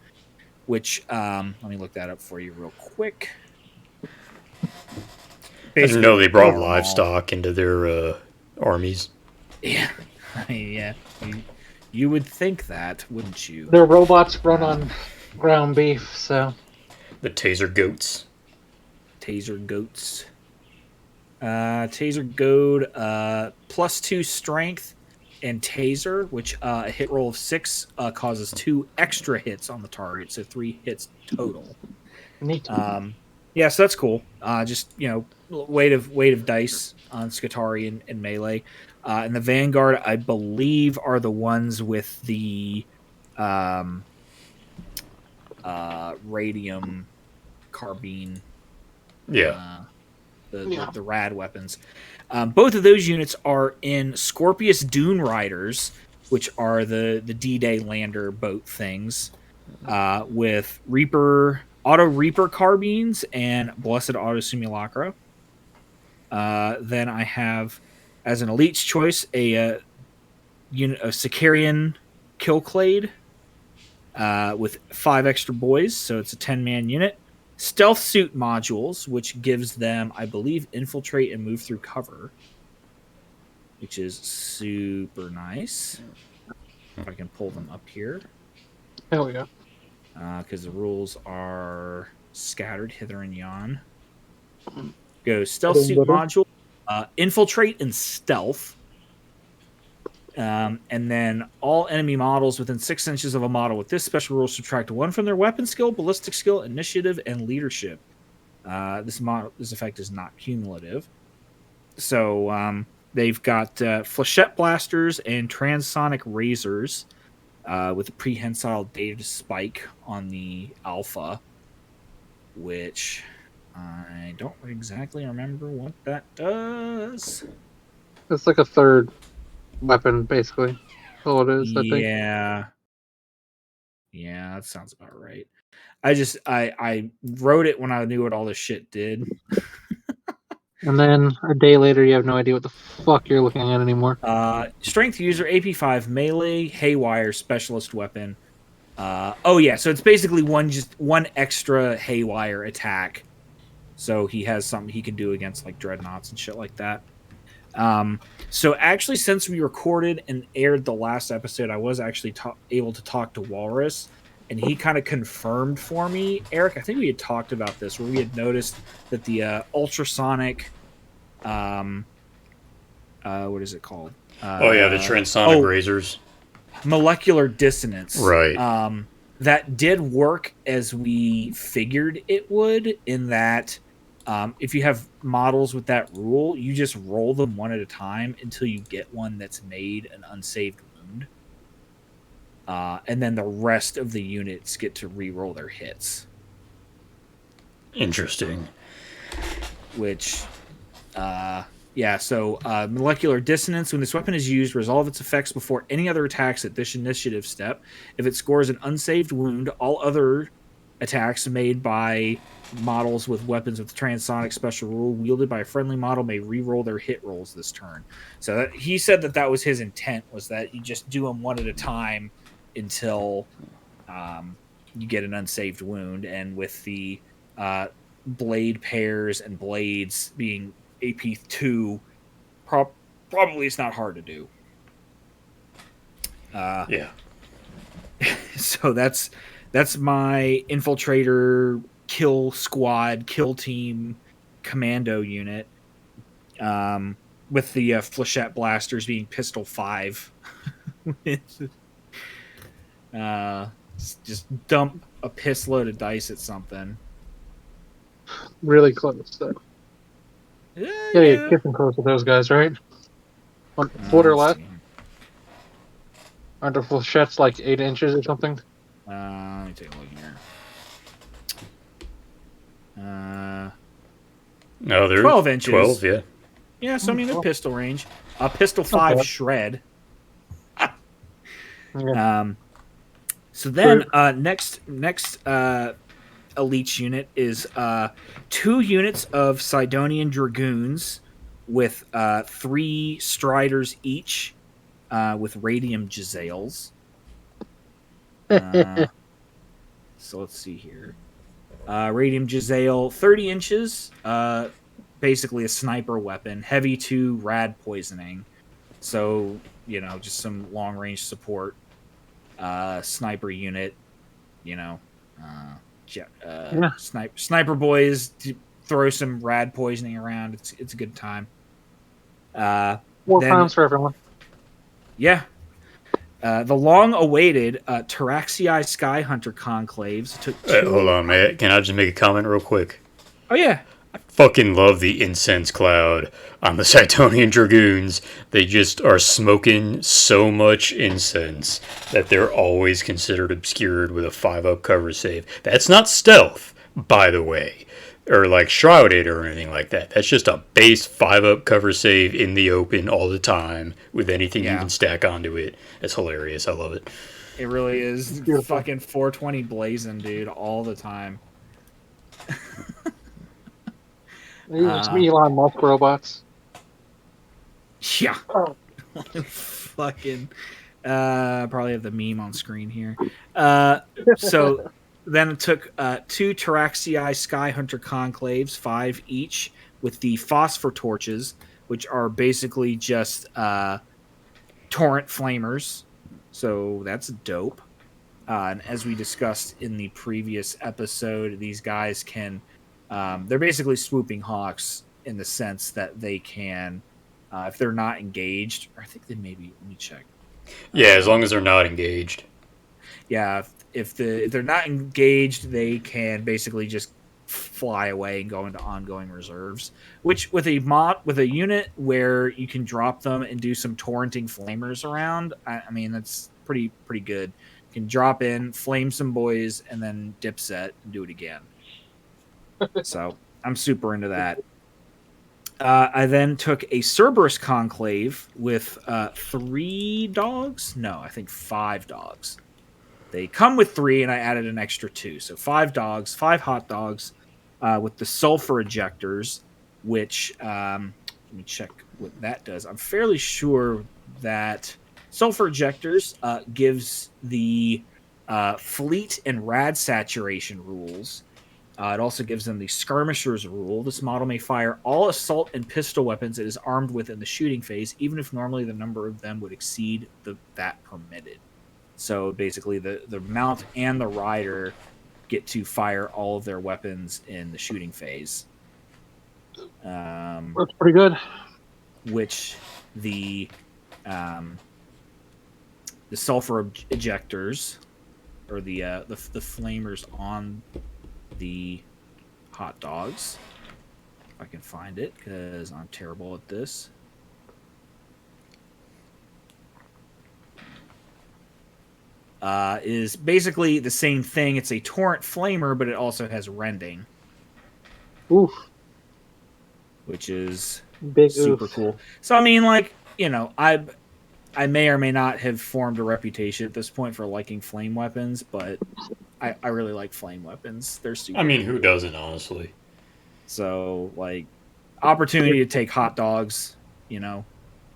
which let me look that up for you real quick. I didn't know they brought livestock into their armies. Yeah, I mean, yeah. You would think that, wouldn't you? Their robots run on ground beef, so. The Taser Goats. Taser Goats. Taser Goad, +2 strength and Taser, which a hit roll of 6 causes 2 extra hits on the target, so 3 hits total. Neat. Yeah, so that's cool. Just, weight of dice on Skitarii and melee. And the Vanguard, I believe, are the ones with the radium carbine. Yeah. The rad weapons. Both of those units are in Scorpius Dune Riders, which are the D-Day lander boat things, with Auto Reaper carbines and Blessed Auto Simulacra. Then I have, as an elite's choice, a unit of Sicarian Killclade with 5 extra boys, so it's a 10-man unit. Stealth suit modules, which gives them, I believe, infiltrate and move through cover, which is super nice. If I can pull them up here. Hell yeah. Because the rules are scattered hither and yon. Go stealth suit module, infiltrate and stealth. And then all enemy models within 6 inches of a model with this special rule subtract 1 from their weapon skill, ballistic skill, initiative, and leadership. This effect is not cumulative. So they've got flechette blasters and transonic razors with a prehensile data spike on the alpha, which I don't exactly remember what that does. It's like a third weapon, basically. That's all it is, I think. Yeah, that sounds about right. I wrote it when I knew what all this shit did. And then a day later, you have no idea what the fuck you're looking at anymore. Strength user, AP5, melee, haywire, specialist weapon. So it's basically one extra haywire attack. So he has something he can do against like dreadnoughts and shit like that. So actually, since we recorded and aired the last episode, I was actually able to talk to Walrus, and he kind of confirmed for me, Eric, I think we had talked about this, where we had noticed that the ultrasonic, what is it called? The transonic razors. Molecular dissonance. Right. That did work as we figured it would, in that if you have models with that rule, you just roll them one at a time until you get one that's made an unsaved wound. And then the rest of the units get to re-roll their hits. Interesting. which, so molecular dissonance. When this weapon is used, resolve its effects before any other attacks at this initiative step. If it scores an unsaved wound, all other attacks made by models with weapons with transonic special rule wielded by a friendly model may re-roll their hit rolls this turn. So he said that was his intent, was that you just do them one at a time until you get an unsaved wound. And with the blade pairs and blades being AP2, probably it's not hard to do. Yeah. So that's my infiltrator kill squad, kill team commando unit. With the flechette blasters being pistol 5. Just dump a piss load of dice at something. Really close, though. Yeah, you're getting close with those guys, right? What or less? Aren't the flechettes like 8 inches or something? Let me take a look here. No, they're 12 inches. 12, yeah. Yeah, so I mean, they're pistol range. Pistol 5 shred. Yeah. So then, next elite unit is 2 units of Sidonian Dragoons with 3 Striders each with Radium Jezzails. So let's see here. Radium Jezzail, 30 inches. Basically a sniper weapon. Heavy 2 rad poisoning. So, just some long range support. Sniper unit. Sniper boys throw some rad poisoning around. It's a good time. 4 pounds for everyone. Yeah. The long-awaited Taraxii Sky Hunter conclaves took 2... Hold on, man. Can I just make a comment real quick? Oh, yeah. I fucking love the incense cloud on the Sidonian Dragoons. They just are smoking so much incense that they're always considered obscured with a 5-up cover save. That's not stealth, by the way, or like shrouded or anything like that. That's just a base 5-up cover save in the open all the time with anything you can stack onto it. It's hilarious. I love it. It really is fucking 420 blazing, dude, all the time. Some Elon Musk robots. Yeah. Fucking. Probably have the meme on screen here. So then it took 2 Taraxii Sky Hunter conclaves, 5 each, with the phosphor torches, which are basically just torrent flamers. So that's dope. And as we discussed in the previous episode, these guys can... they're basically swooping hawks in the sense that they can, if they're not engaged, or I think they maybe, let me check. Yeah, as long as they're not engaged. Yeah, if they're not engaged, they can basically just fly away and go into ongoing reserves. Which with a unit where you can drop them and do some torrenting flamers around, I mean that's pretty good. You can drop in, flame some boys, and then dip set and do it again. So I'm super into that. I then took a Cerberus conclave with 3 dogs. No, I think 5 dogs. They come with 3, and I added an extra 2. So 5 dogs, 5 hot dogs with the sulfur ejectors, which let me check what that does. I'm fairly sure that sulfur ejectors gives the fleet and rad saturation rules. It also gives them the skirmisher's rule. This model may fire all assault and pistol weapons it is armed with in the shooting phase, even if normally the number of them would exceed that permitted. So basically, the mount and the rider get to fire all of their weapons in the shooting phase. That's pretty good. Which the sulfur ejectors, or the flamers on the hot dogs, if I can find it, because I'm terrible at this. Is basically the same thing. It's a torrent flamer, but it also has rending. Oof. which is Big super oof. cool. So I mean, like, you know, I may or may not have formed a reputation at this point for liking flame weapons, but I really like flame weapons. They're super I mean, who cool. doesn't, honestly? So, like, opportunity to take hot dogs, you know,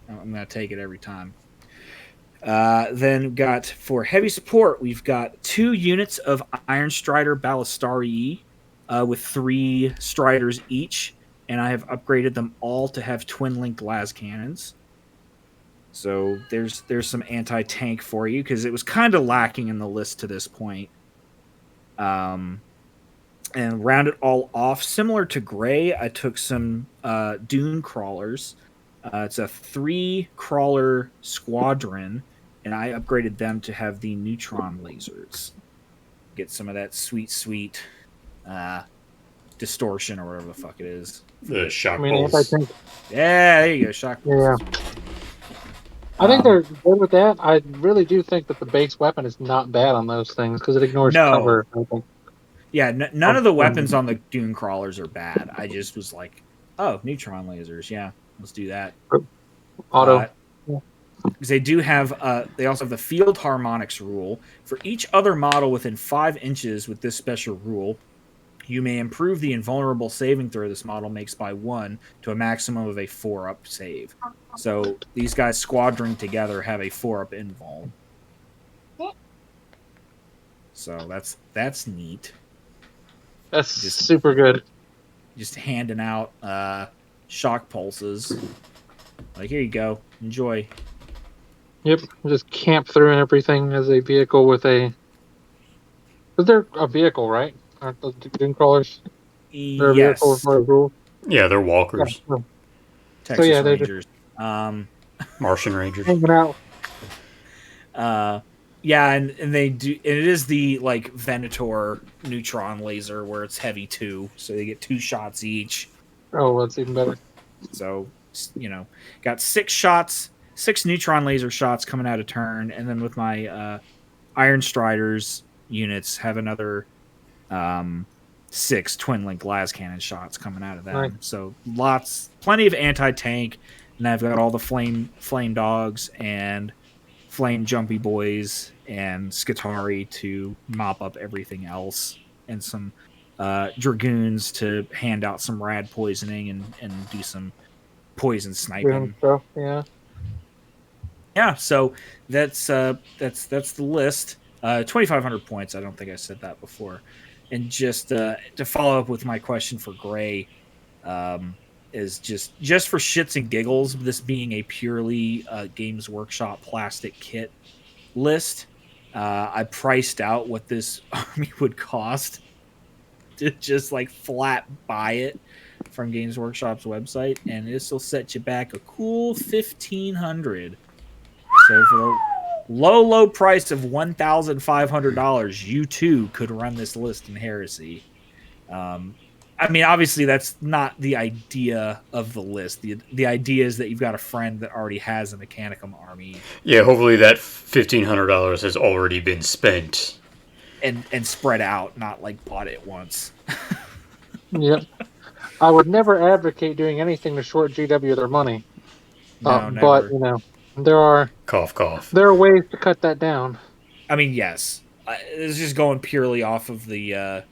I'm going to take it every time. Then got for heavy support, we've got 2 units of Iron Strider Ballistari with 3 Striders each, and I have upgraded them all to have twin link las cannons. So there's some anti tank for you because it was kind of lacking in the list to this point. And round it all off, similar to Greye, I took some Dune crawlers. It's a 3 crawler squadron, and I upgraded them to have the neutron lasers. Get some of that sweet distortion or whatever the fuck it is. The shock I mean, pulse. anti-tank. Yeah, there you go. Shock pulse. Yeah. I think they're good with that. I really do think that the base weapon is not bad on those things because it ignores No. cover. I think. Yeah, none of the weapons on the Dune crawlers are bad. I just was like, oh, neutron lasers. Yeah, let's do that. Auto. Because they do have, they also have the field harmonics rule. For each other model within 5 inches with this special rule, you may improve the invulnerable saving throw this model makes by 1 to a maximum of a 4-up save. So these guys squadron together have a 4-up invuln. So that's neat. That's Just- super good. Just handing out shock pulses. Like, here you go. Enjoy. Yep. Just camp through and everything as a vehicle with a. But they're a vehicle, right? Aren't those Dune crawlers? They're a vehicle Yes. for a rule. Yeah, they're walkers. Yeah. Texas yeah, they're Rangers. Martian Rangers. Hanging out. Yeah, and they do. And it is the like Venator neutron laser where it's heavy too, so they get 2 shots each. Oh, that's even better. So got 6 shots, 6 neutron laser shots coming out of turn, and then with my Iron Striders units have another 6 twin link las cannon shots coming out of them. Right. So plenty of anti tank, and I've got all the flame dogs and flame jumpy boys and Skitari to mop up everything else, and some dragoons to hand out some rad poisoning and do some poison sniping. Stuff, yeah. Yeah, so that's the list. 2,500 points. I don't think I said that before. And just to follow up with my question for Greye, is just for shits and giggles, this being a purely Games Workshop plastic kit list, I priced out what this army would cost to just like flat buy it from Games Workshop's website, and this will set you back a cool 1,500. So for the low price of $1,500, you too could run this list in Heresy. I mean, obviously, that's not the idea of the list. The idea is that you've got a friend that already has a Mechanicum army. Yeah, hopefully that $1,500 has already been spent. And spread out, not like bought it once. Yep. I would never advocate doing anything to short GW their money. No, never. But, there are Cough. there are ways to cut that down. I mean, yes. It's just going purely off of the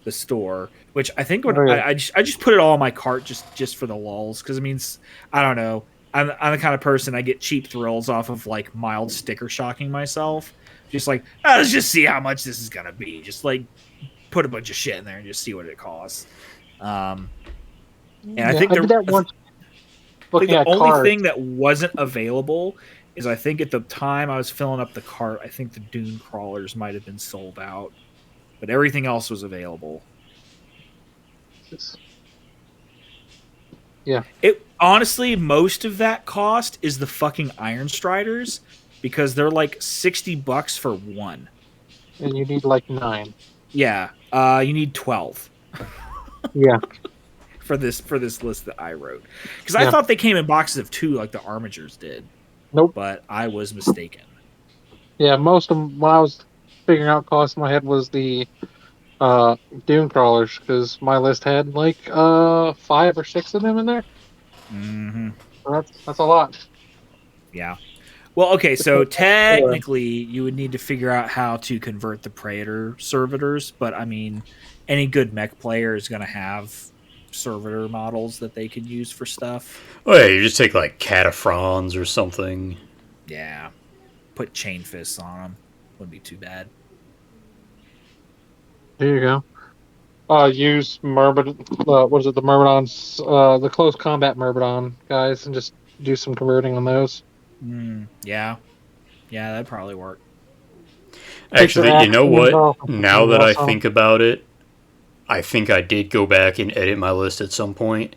store, which I think I just put it all in my cart just for the lulz, because it means, I don't know, I'm the kind of person, I get cheap thrills off of like mild sticker shocking myself. Just like, let's just see how much this is gonna be. Just like put a bunch of shit in there and just see what it costs. And I think I did that once. the only thing that wasn't available is, I think at the time I was filling up the cart, I think the Dune crawlers might have been sold out, but everything else was available. Yeah. It honestly, most of that cost is the fucking Iron Striders, because they're like $60 for one. And you need like 9. Yeah. You need 12. Yeah. For this list that I wrote, because I thought they came in boxes of 2 like the Armigers did. Nope. But I was mistaken. Yeah, most of them, when I was figuring out costs in my head, was the Dune crawlers, because my list had like 5 or 6 of them in there. Mm-hmm. So that's a lot. Yeah. Well, okay, so technically you would need to figure out how to convert the Praetor servitors, but I mean, any good mech player is going to have servitor models that they could use for stuff. Oh, yeah, you just take like cataphrons or something. Yeah. Put chain fists on them. Wouldn't be too bad. There you go. Use Myrmidon. What is it? The Myrmidons. The close combat Myrmidon guys, and just do some converting on those. Yeah. Yeah, that'd probably work. Take their Actually, you know actions what? off and put Now something that I else on 'em. think about it, I think I did go back and edit my list at some point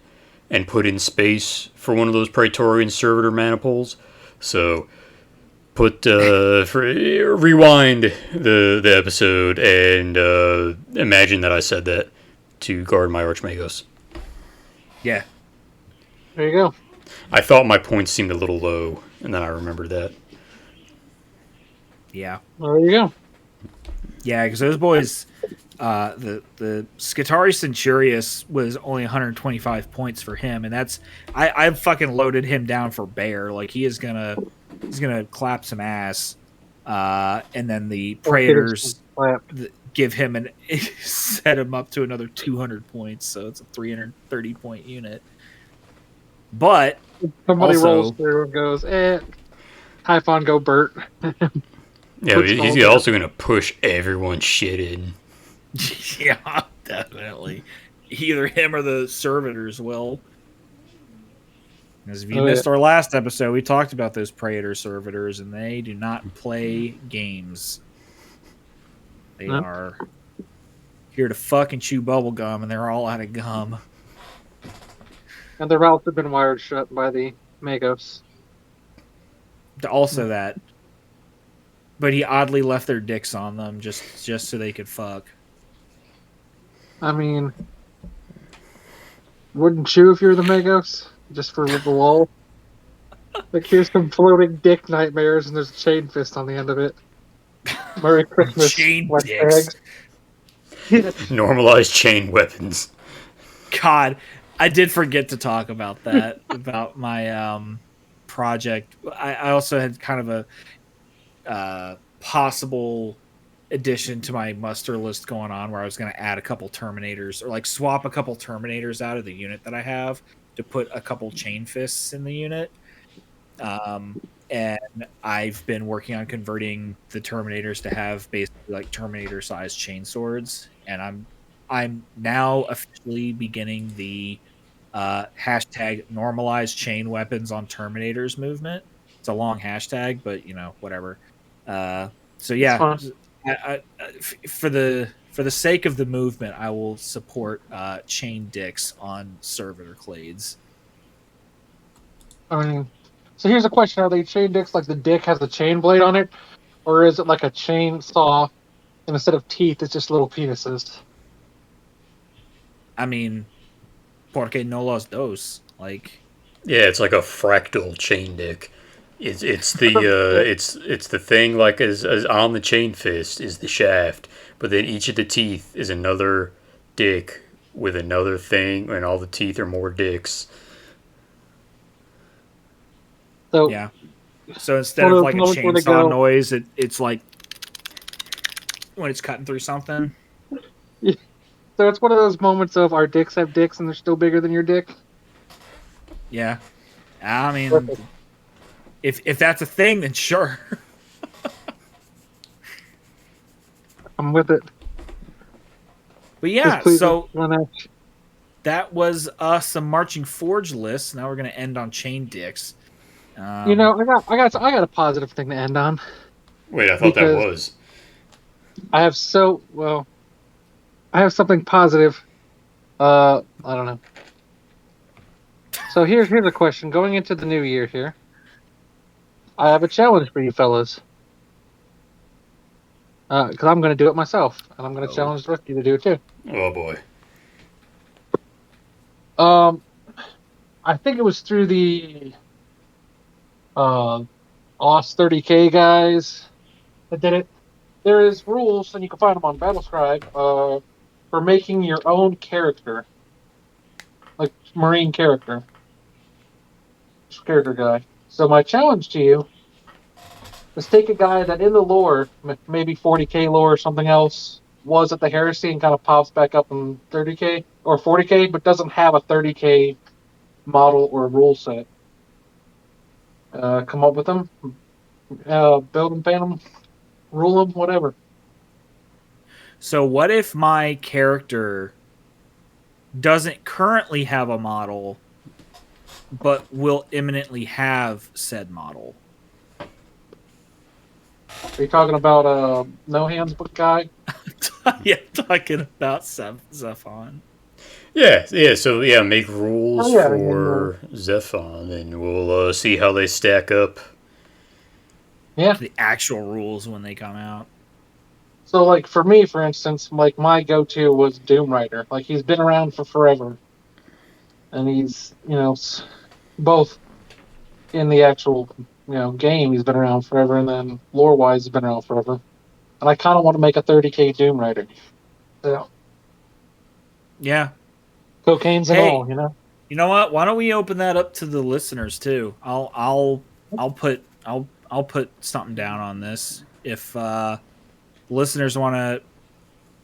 and put in space for one of those Praetorian servitor maniples. So rewind the episode and imagine that I said that to guard my Archmagos. Yeah. There you go. I thought my points seemed a little low, and then I remembered that. Yeah. There you go. Yeah, because those boys, the Skitari Centurius was only 125 points for him, and that's I fucking loaded him down for bear. Like he's gonna clap some ass, and then the Praetors give him and set him up to another 200 points, so it's a 330 point unit. But Somebody also, rolls through and goes, Typhon, go Bert. Yeah, he's also going to push everyone's shit in. Yeah, definitely. Either him or the servitors will. As if you missed our last episode, we talked about those Praetor servitors, and they do not play games. They are here to fucking chew bubble gum, and they're all out of gum. And their mouths have been wired shut by the Magos. Also that. But he oddly left their dicks on them just so they could fuck. I mean, wouldn't you if you're the Magos? Just for the lull? Like, here's some floating dick nightmares, and there's a chain fist on the end of it. Merry Christmas, chain dicks. Normalized chain weapons. God, I did forget to talk about that, about my project. I also had kind of a possible addition to my muster list going on where I was going to add a couple Terminators or like swap a couple Terminators out of the unit that I have to put a couple chain fists in the unit. And I've been working on converting the Terminators to have basically like Terminator sized chain swords. And I'm now officially beginning the hashtag normalized chain weapons on Terminators movement. It's a long hashtag, but whatever. So yeah, for the sake of the movement, I will support chain dicks on servitor clades. I mean, so here's a question: are they chain dicks like the dick has a chain blade on it, or is it like a chainsaw and instead of teeth, it's just little penises? I mean, porque no los dos? Like, yeah, it's like a fractal chain dick. It's the it's the thing like as on the chain fist is the shaft, but then each of the teeth is another dick with another thing, and all the teeth are more dicks. So yeah. So instead of like a chainsaw noise, it's like when it's cutting through something. Yeah. So it's one of those moments of our dicks have dicks and they're still bigger than your dick. Yeah, I mean. Perfect. If that's a thing, then sure. I'm with it. But yeah, so that was some Marching Forge lists. Now we're gonna end on chain dicks. I got a positive thing to end on. Wait, I thought that was. I have something positive. I don't know. So here's a question going into the new year here. I have a challenge for you fellas. Because I'm going to do it myself. And I'm going to challenge the rest of you to do it too. Oh, boy. I think it was through the OS 30K guys that did it. There is rules, and you can find them on Battlescribe. for making your own character, like Marine character guy. So my challenge to you is take a guy that in the lore, maybe 40k lore or something else, was at the Heresy and kind of pops back up in 30k or 40k, but doesn't have a 30k model or rule set. Come up with them, build them, paint them, rule them, whatever. So what if my character doesn't currently have a model, but will imminently have said model? Are you talking about No Hands Book guy? Yeah, talking about Zephon. Yeah. So yeah, make rules Oh, yeah, for Zephon, and we'll see how they stack up. Yeah. The actual rules when they come out. So, like, for me, for instance, like, my go-to was Doom Rider. Like, he's been around for forever. And he's, both in the actual, game, he's been around forever, and then lore-wise, he's been around forever. And I kind of want to make a 30k Doom Rider. So, Yeah. cocaine's and all, You know what? Why don't we open that up to the listeners too? I'll put something down on this. If listeners want to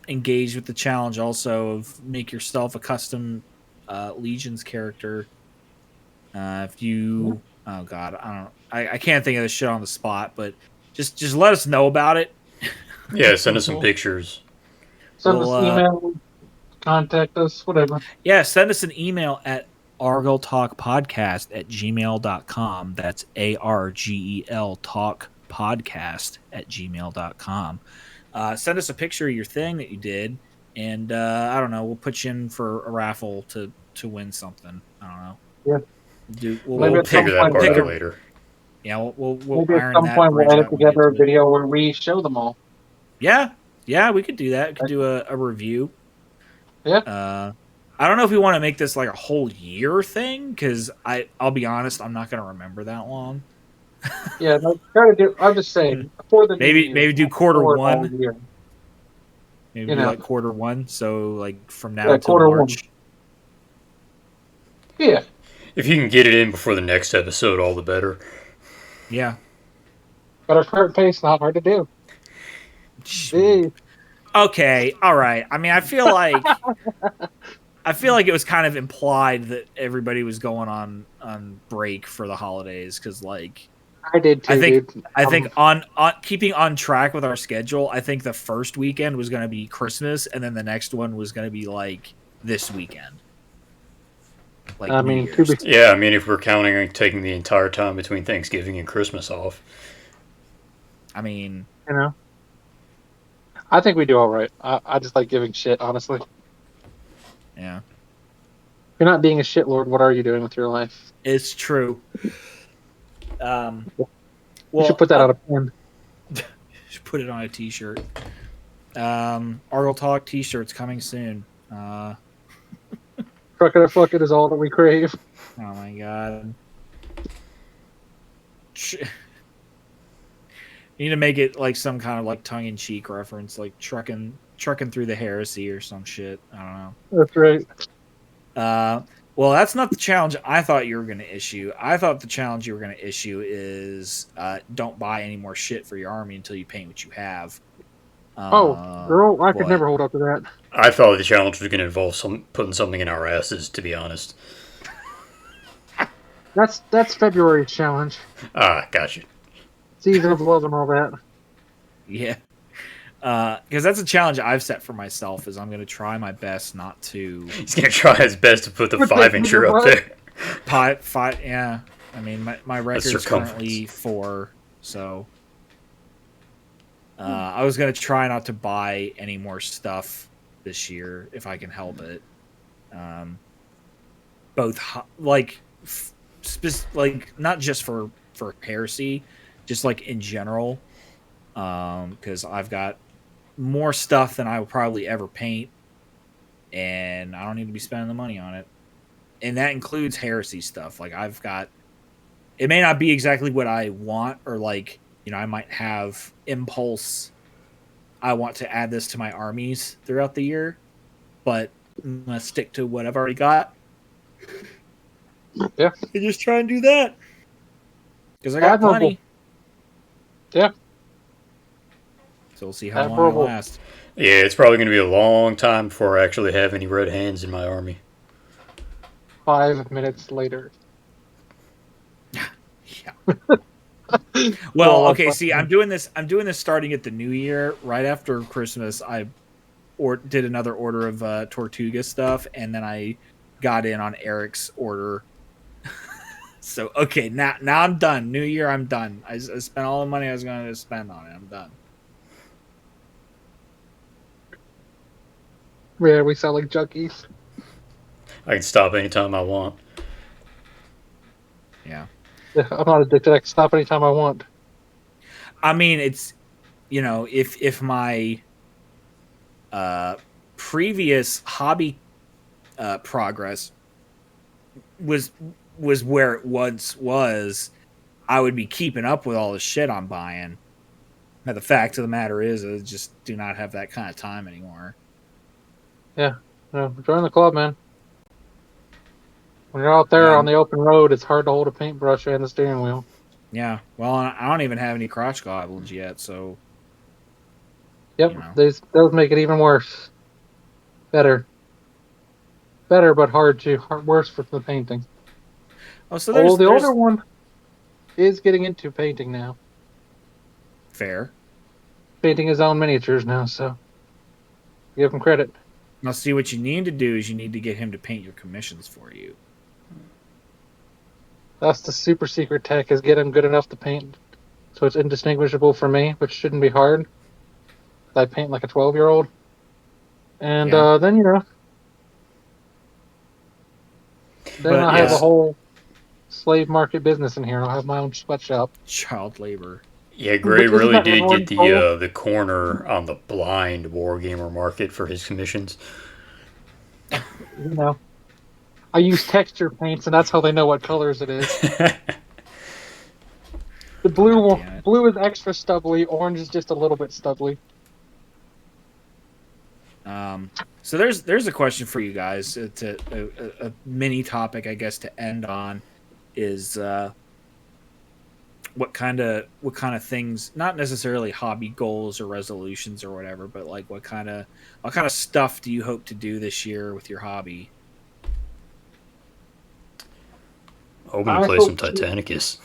engage with the challenge also of make yourself a custom Legions character. If you oh god, I can't think of this shit on the spot, but just let us know about it. Yeah, send us some pictures. Send us email, contact us, whatever. Yeah, send us an email at argeltalkpodcast@gmail.com. That's ARGEL talkpodcast@gmail.com. Send us a picture of your thing that you did, and I don't know, we'll put you in for a raffle to win something. I don't know. Yeah. We'll figure that part out later. Yeah, we'll maybe iron at some that point we'll bridge edit out together a it. video where we show them all. Yeah, we could do that. We could do a review. Yeah. I don't know if we want to make this like a whole year thing, because I'll be honest, I'm not going to remember that long. Yeah, try to do. I'm just saying for the maybe do quarter one. Maybe do like quarter one. So like from now till March. 1. Yeah. If you can get it in before the next episode, all the better. Yeah. But our current pace not hard to do. Okay, all right. I mean, I feel like it was kind of implied that everybody was going on break for the holidays, because like I did too. I think on keeping on track with our schedule, I think the first weekend was going to be Christmas, and then the next one was going to be like this weekend. Like I mean, if we're counting on taking the entire time between Thanksgiving and Christmas off. I mean, I think we do all right. I just like giving shit, honestly. Yeah. If you're not being a shitlord, what are you doing with your life? It's true. Well, you should put that on a pen. Should put it on a t-shirt. Argel Talk t-shirts coming soon. Truck it or fuck it is all that we crave. Oh my god. You need to make it like some kind of like tongue-in-cheek reference, like trucking through the heresy or some shit. I don't know. That's right. Well, that's not the challenge I thought you were going to issue. I thought the challenge you were going to issue is don't buy any more shit for your army until you paint what you have. Girl, I could never hold up to that. I thought the challenge was going to involve putting something in our asses, to be honest. That's February's challenge. Gotcha. Season of love and all that. Yeah. Because that's a challenge I've set for myself, is I'm going to try my best not to... He's going to try his best to put the 5-incher up there. Five, yeah. I mean, my record's currently 4, so... I was going to try not to buy any more stuff this year, if I can help it. Both, like, not just for heresy, just, like, in general. Because I've got more stuff than I will probably ever paint, and I don't need to be spending the money on it. And that includes heresy stuff. Like, I've got... It may not be exactly what I want, or, like... I might have impulse. I want to add this to my armies throughout the year. but I'm gonna stick to what I've already got. Yeah. And just try and do that because I got Admirable. plenty. Yeah. So we'll see how long it Admirable. lasts. Yeah, it's probably going to be a long time before I actually have any red hands in my army. 5 minutes later. Yeah. Well, Well, okay. See, I'm doing this starting at the new year, right after Christmas. I did another order of Tortuga stuff, and then I got in on Eric's order. So okay, now I'm done. New year, I'm done. I spent all the money I was going to spend on it. I'm done. Yeah, we sound like junkies. I can stop anytime I want. Yeah. Yeah, I'm not addicted. I can stop anytime I want. I mean, it's if my previous hobby progress was where it once was, I would be keeping up with all the shit I'm buying. Now the fact of the matter is, I just do not have that kind of time anymore. Yeah. No, join the club, man. When you're out there Yeah, on the open road, it's hard to hold a paintbrush and the steering wheel. yeah. Well, I don't even have any crotch goblins yet, so Yep, you know. those make it even worse. Better, but worse for the painting. Oh, so Although the there's older one is getting into painting now, fair. painting his own miniatures now. So give him credit. Now, see, what you need to do is you need to get him to paint your commissions for you. That's the super secret tech: is get him good enough to paint, so it's indistinguishable for me, which shouldn't be hard. I paint like a 12-year-old, and Yeah. then But I have a yes, whole slave market business in here. I'll have my own sweatshop. Child labor. yeah, Gray But isn't really that did get everyone's goal? the corner on the blind wargamer market for his commissions. You know, I use texture paints, and that's how they know what colors it is. The God damn it. blue is extra stubbly. Orange is just a little bit stubbly. So there's a question for you guys. It's a mini topic, I guess, to end on is what kind of things, not necessarily hobby goals or resolutions or whatever, but like what kind of stuff do you hope to do this year with your hobby? Hoping to I play some hope to. Titanicus.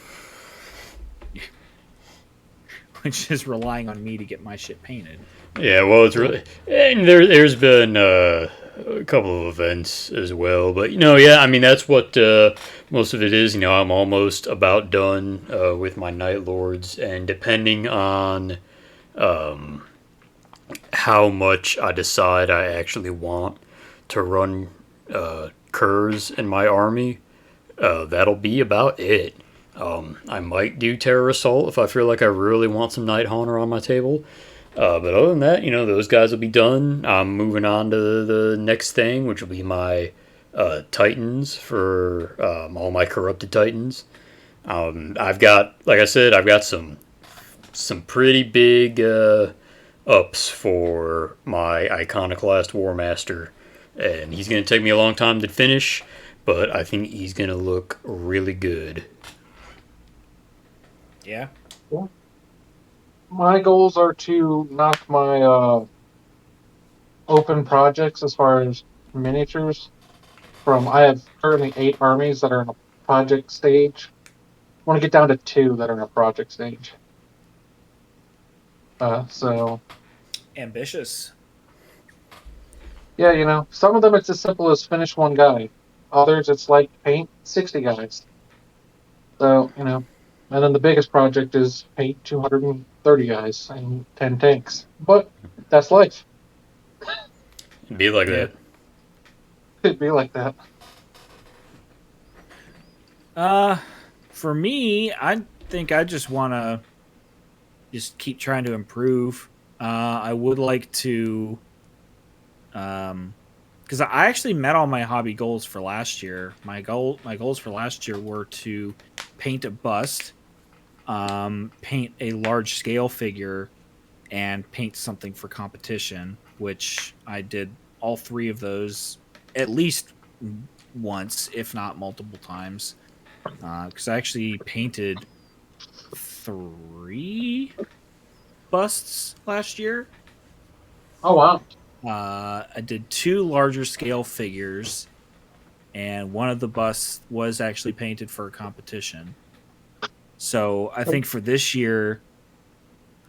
Which is relying on me to get my shit painted. Yeah, well, it's really, and there's been a couple of events as well, but yeah, I mean that's what most of it is. I'm almost about done with my Night Lords, and depending on how much I decide I actually want to run curs in my army, that'll be about it. I might do Terror Assault if I feel like I really want some Night Haunter on my table. But other than that, those guys will be done. I'm moving on to the next thing, which will be my Titans for all my Corrupted Titans. I've got, like I said, I've got some pretty big ups for my Iconoclast War Master, and he's going to take me a long time to finish, but I think he's going to look really good. Yeah. My goals are to knock my open projects as far as miniatures. I have currently 8 armies that are in a project stage. I want to get down to 2 that are in a project stage. So Ambitious. yeah, some of them it's as simple as finish 1 guy. Others it's like paint 60 guys. So and then the biggest project is paint 230 guys and 10 tanks. But that's life. It'd be like Yeah. that. It'd be like that. For me, I think I just want to just keep trying to improve. I would like to, because I actually met all my hobby goals for last year. My goals for last year were to paint a bust, paint a large scale figure, and paint something for competition, which I did all 3 of those at least once, if not multiple times. Because I actually painted 3 busts last year. Oh wow! I did 2 larger scale figures, and one of the busts was actually painted for a competition. So I think for this year,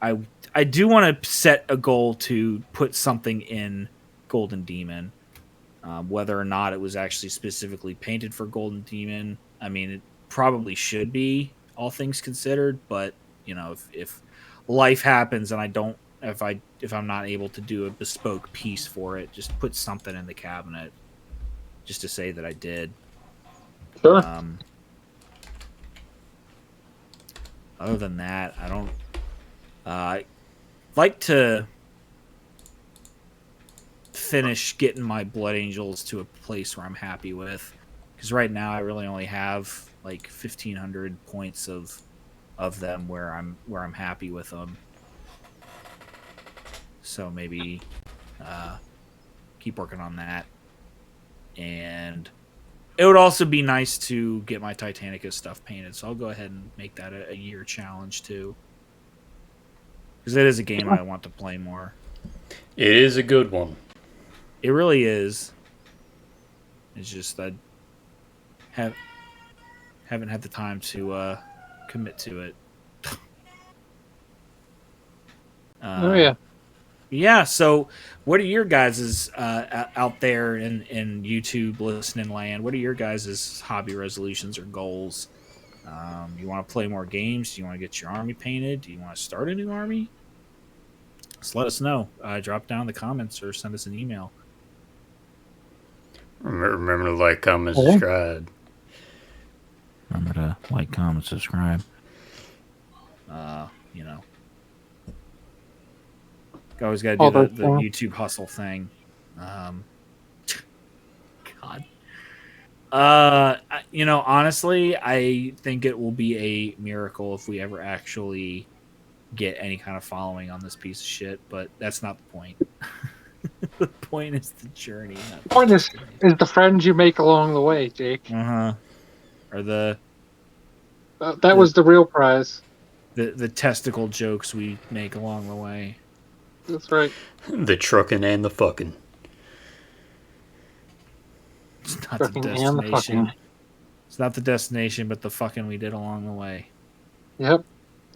I do want to set a goal to put something in Golden Demon. Whether or not it was actually specifically painted for Golden Demon, I mean, it probably should be, all things considered. But if life happens and if I'm not able to do a bespoke piece for it, just put something in the cabinet, just to say that I did. Sure. Other than that, I don't. I like to finish getting my Blood Angels to a place where I'm happy with, because right now I really only have like 1,500 points of them where I'm happy with them. So maybe keep working on that. And it would also be nice to get my Titanicus stuff painted, so I'll go ahead and make that a year challenge too, because it is a game I want to play more. It is a good one. It really is. It's just I haven't had the time to commit to it. Oh yeah. Yeah. So, what are your guys' out there in YouTube listening land? What are your guys' hobby resolutions or goals? You want to play more games? Do you want to get your army painted? Do you want to start a new army? Just let us know. Drop down in the comments or send us an email. Remember to like, comment, subscribe. Remember to like, comment, subscribe. Always got to do the YouTube hustle thing. God. Honestly, I think it will be a miracle if we ever actually get any kind of following on this piece of shit, but that's not the point. The point is the journey. The point is the friends you make along the way, Jake. Or the that was the real prize. The testicle jokes we make along the way. That's right. The trucking and the fucking. It's not the destination. It's not the destination, but the fucking we did along the way. Yep.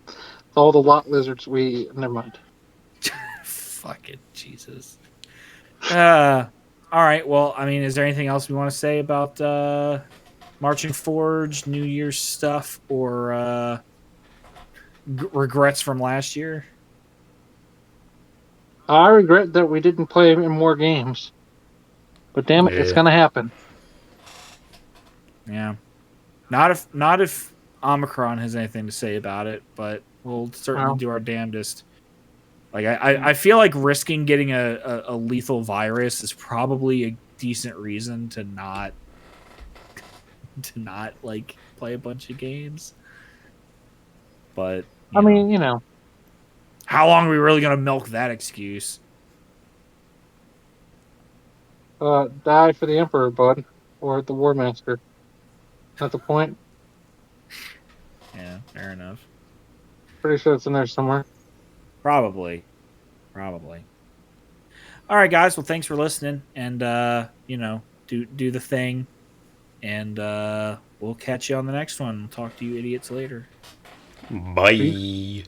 It's all the lot lizards we... Never mind. Fucking Jesus. All right. Well, I mean, is there anything else we want to say about Marching Forge, New Year's stuff, or regrets from last year? I regret that we didn't play in more games. But damn it, it's gonna happen. Yeah. Not if Omicron has anything to say about it, but we'll certainly do our damnedest. Like I feel like risking getting a lethal virus is probably a decent reason to not like play a bunch of games. But I mean, how long are we really gonna milk that excuse? Die for the Emperor, bud, or the War Master. That's the point. Yeah, fair enough. Pretty sure it's in there somewhere. Probably. All right, guys. Well, thanks for listening, and do the thing, and we'll catch you on the next one. We'll talk to you idiots later. Bye.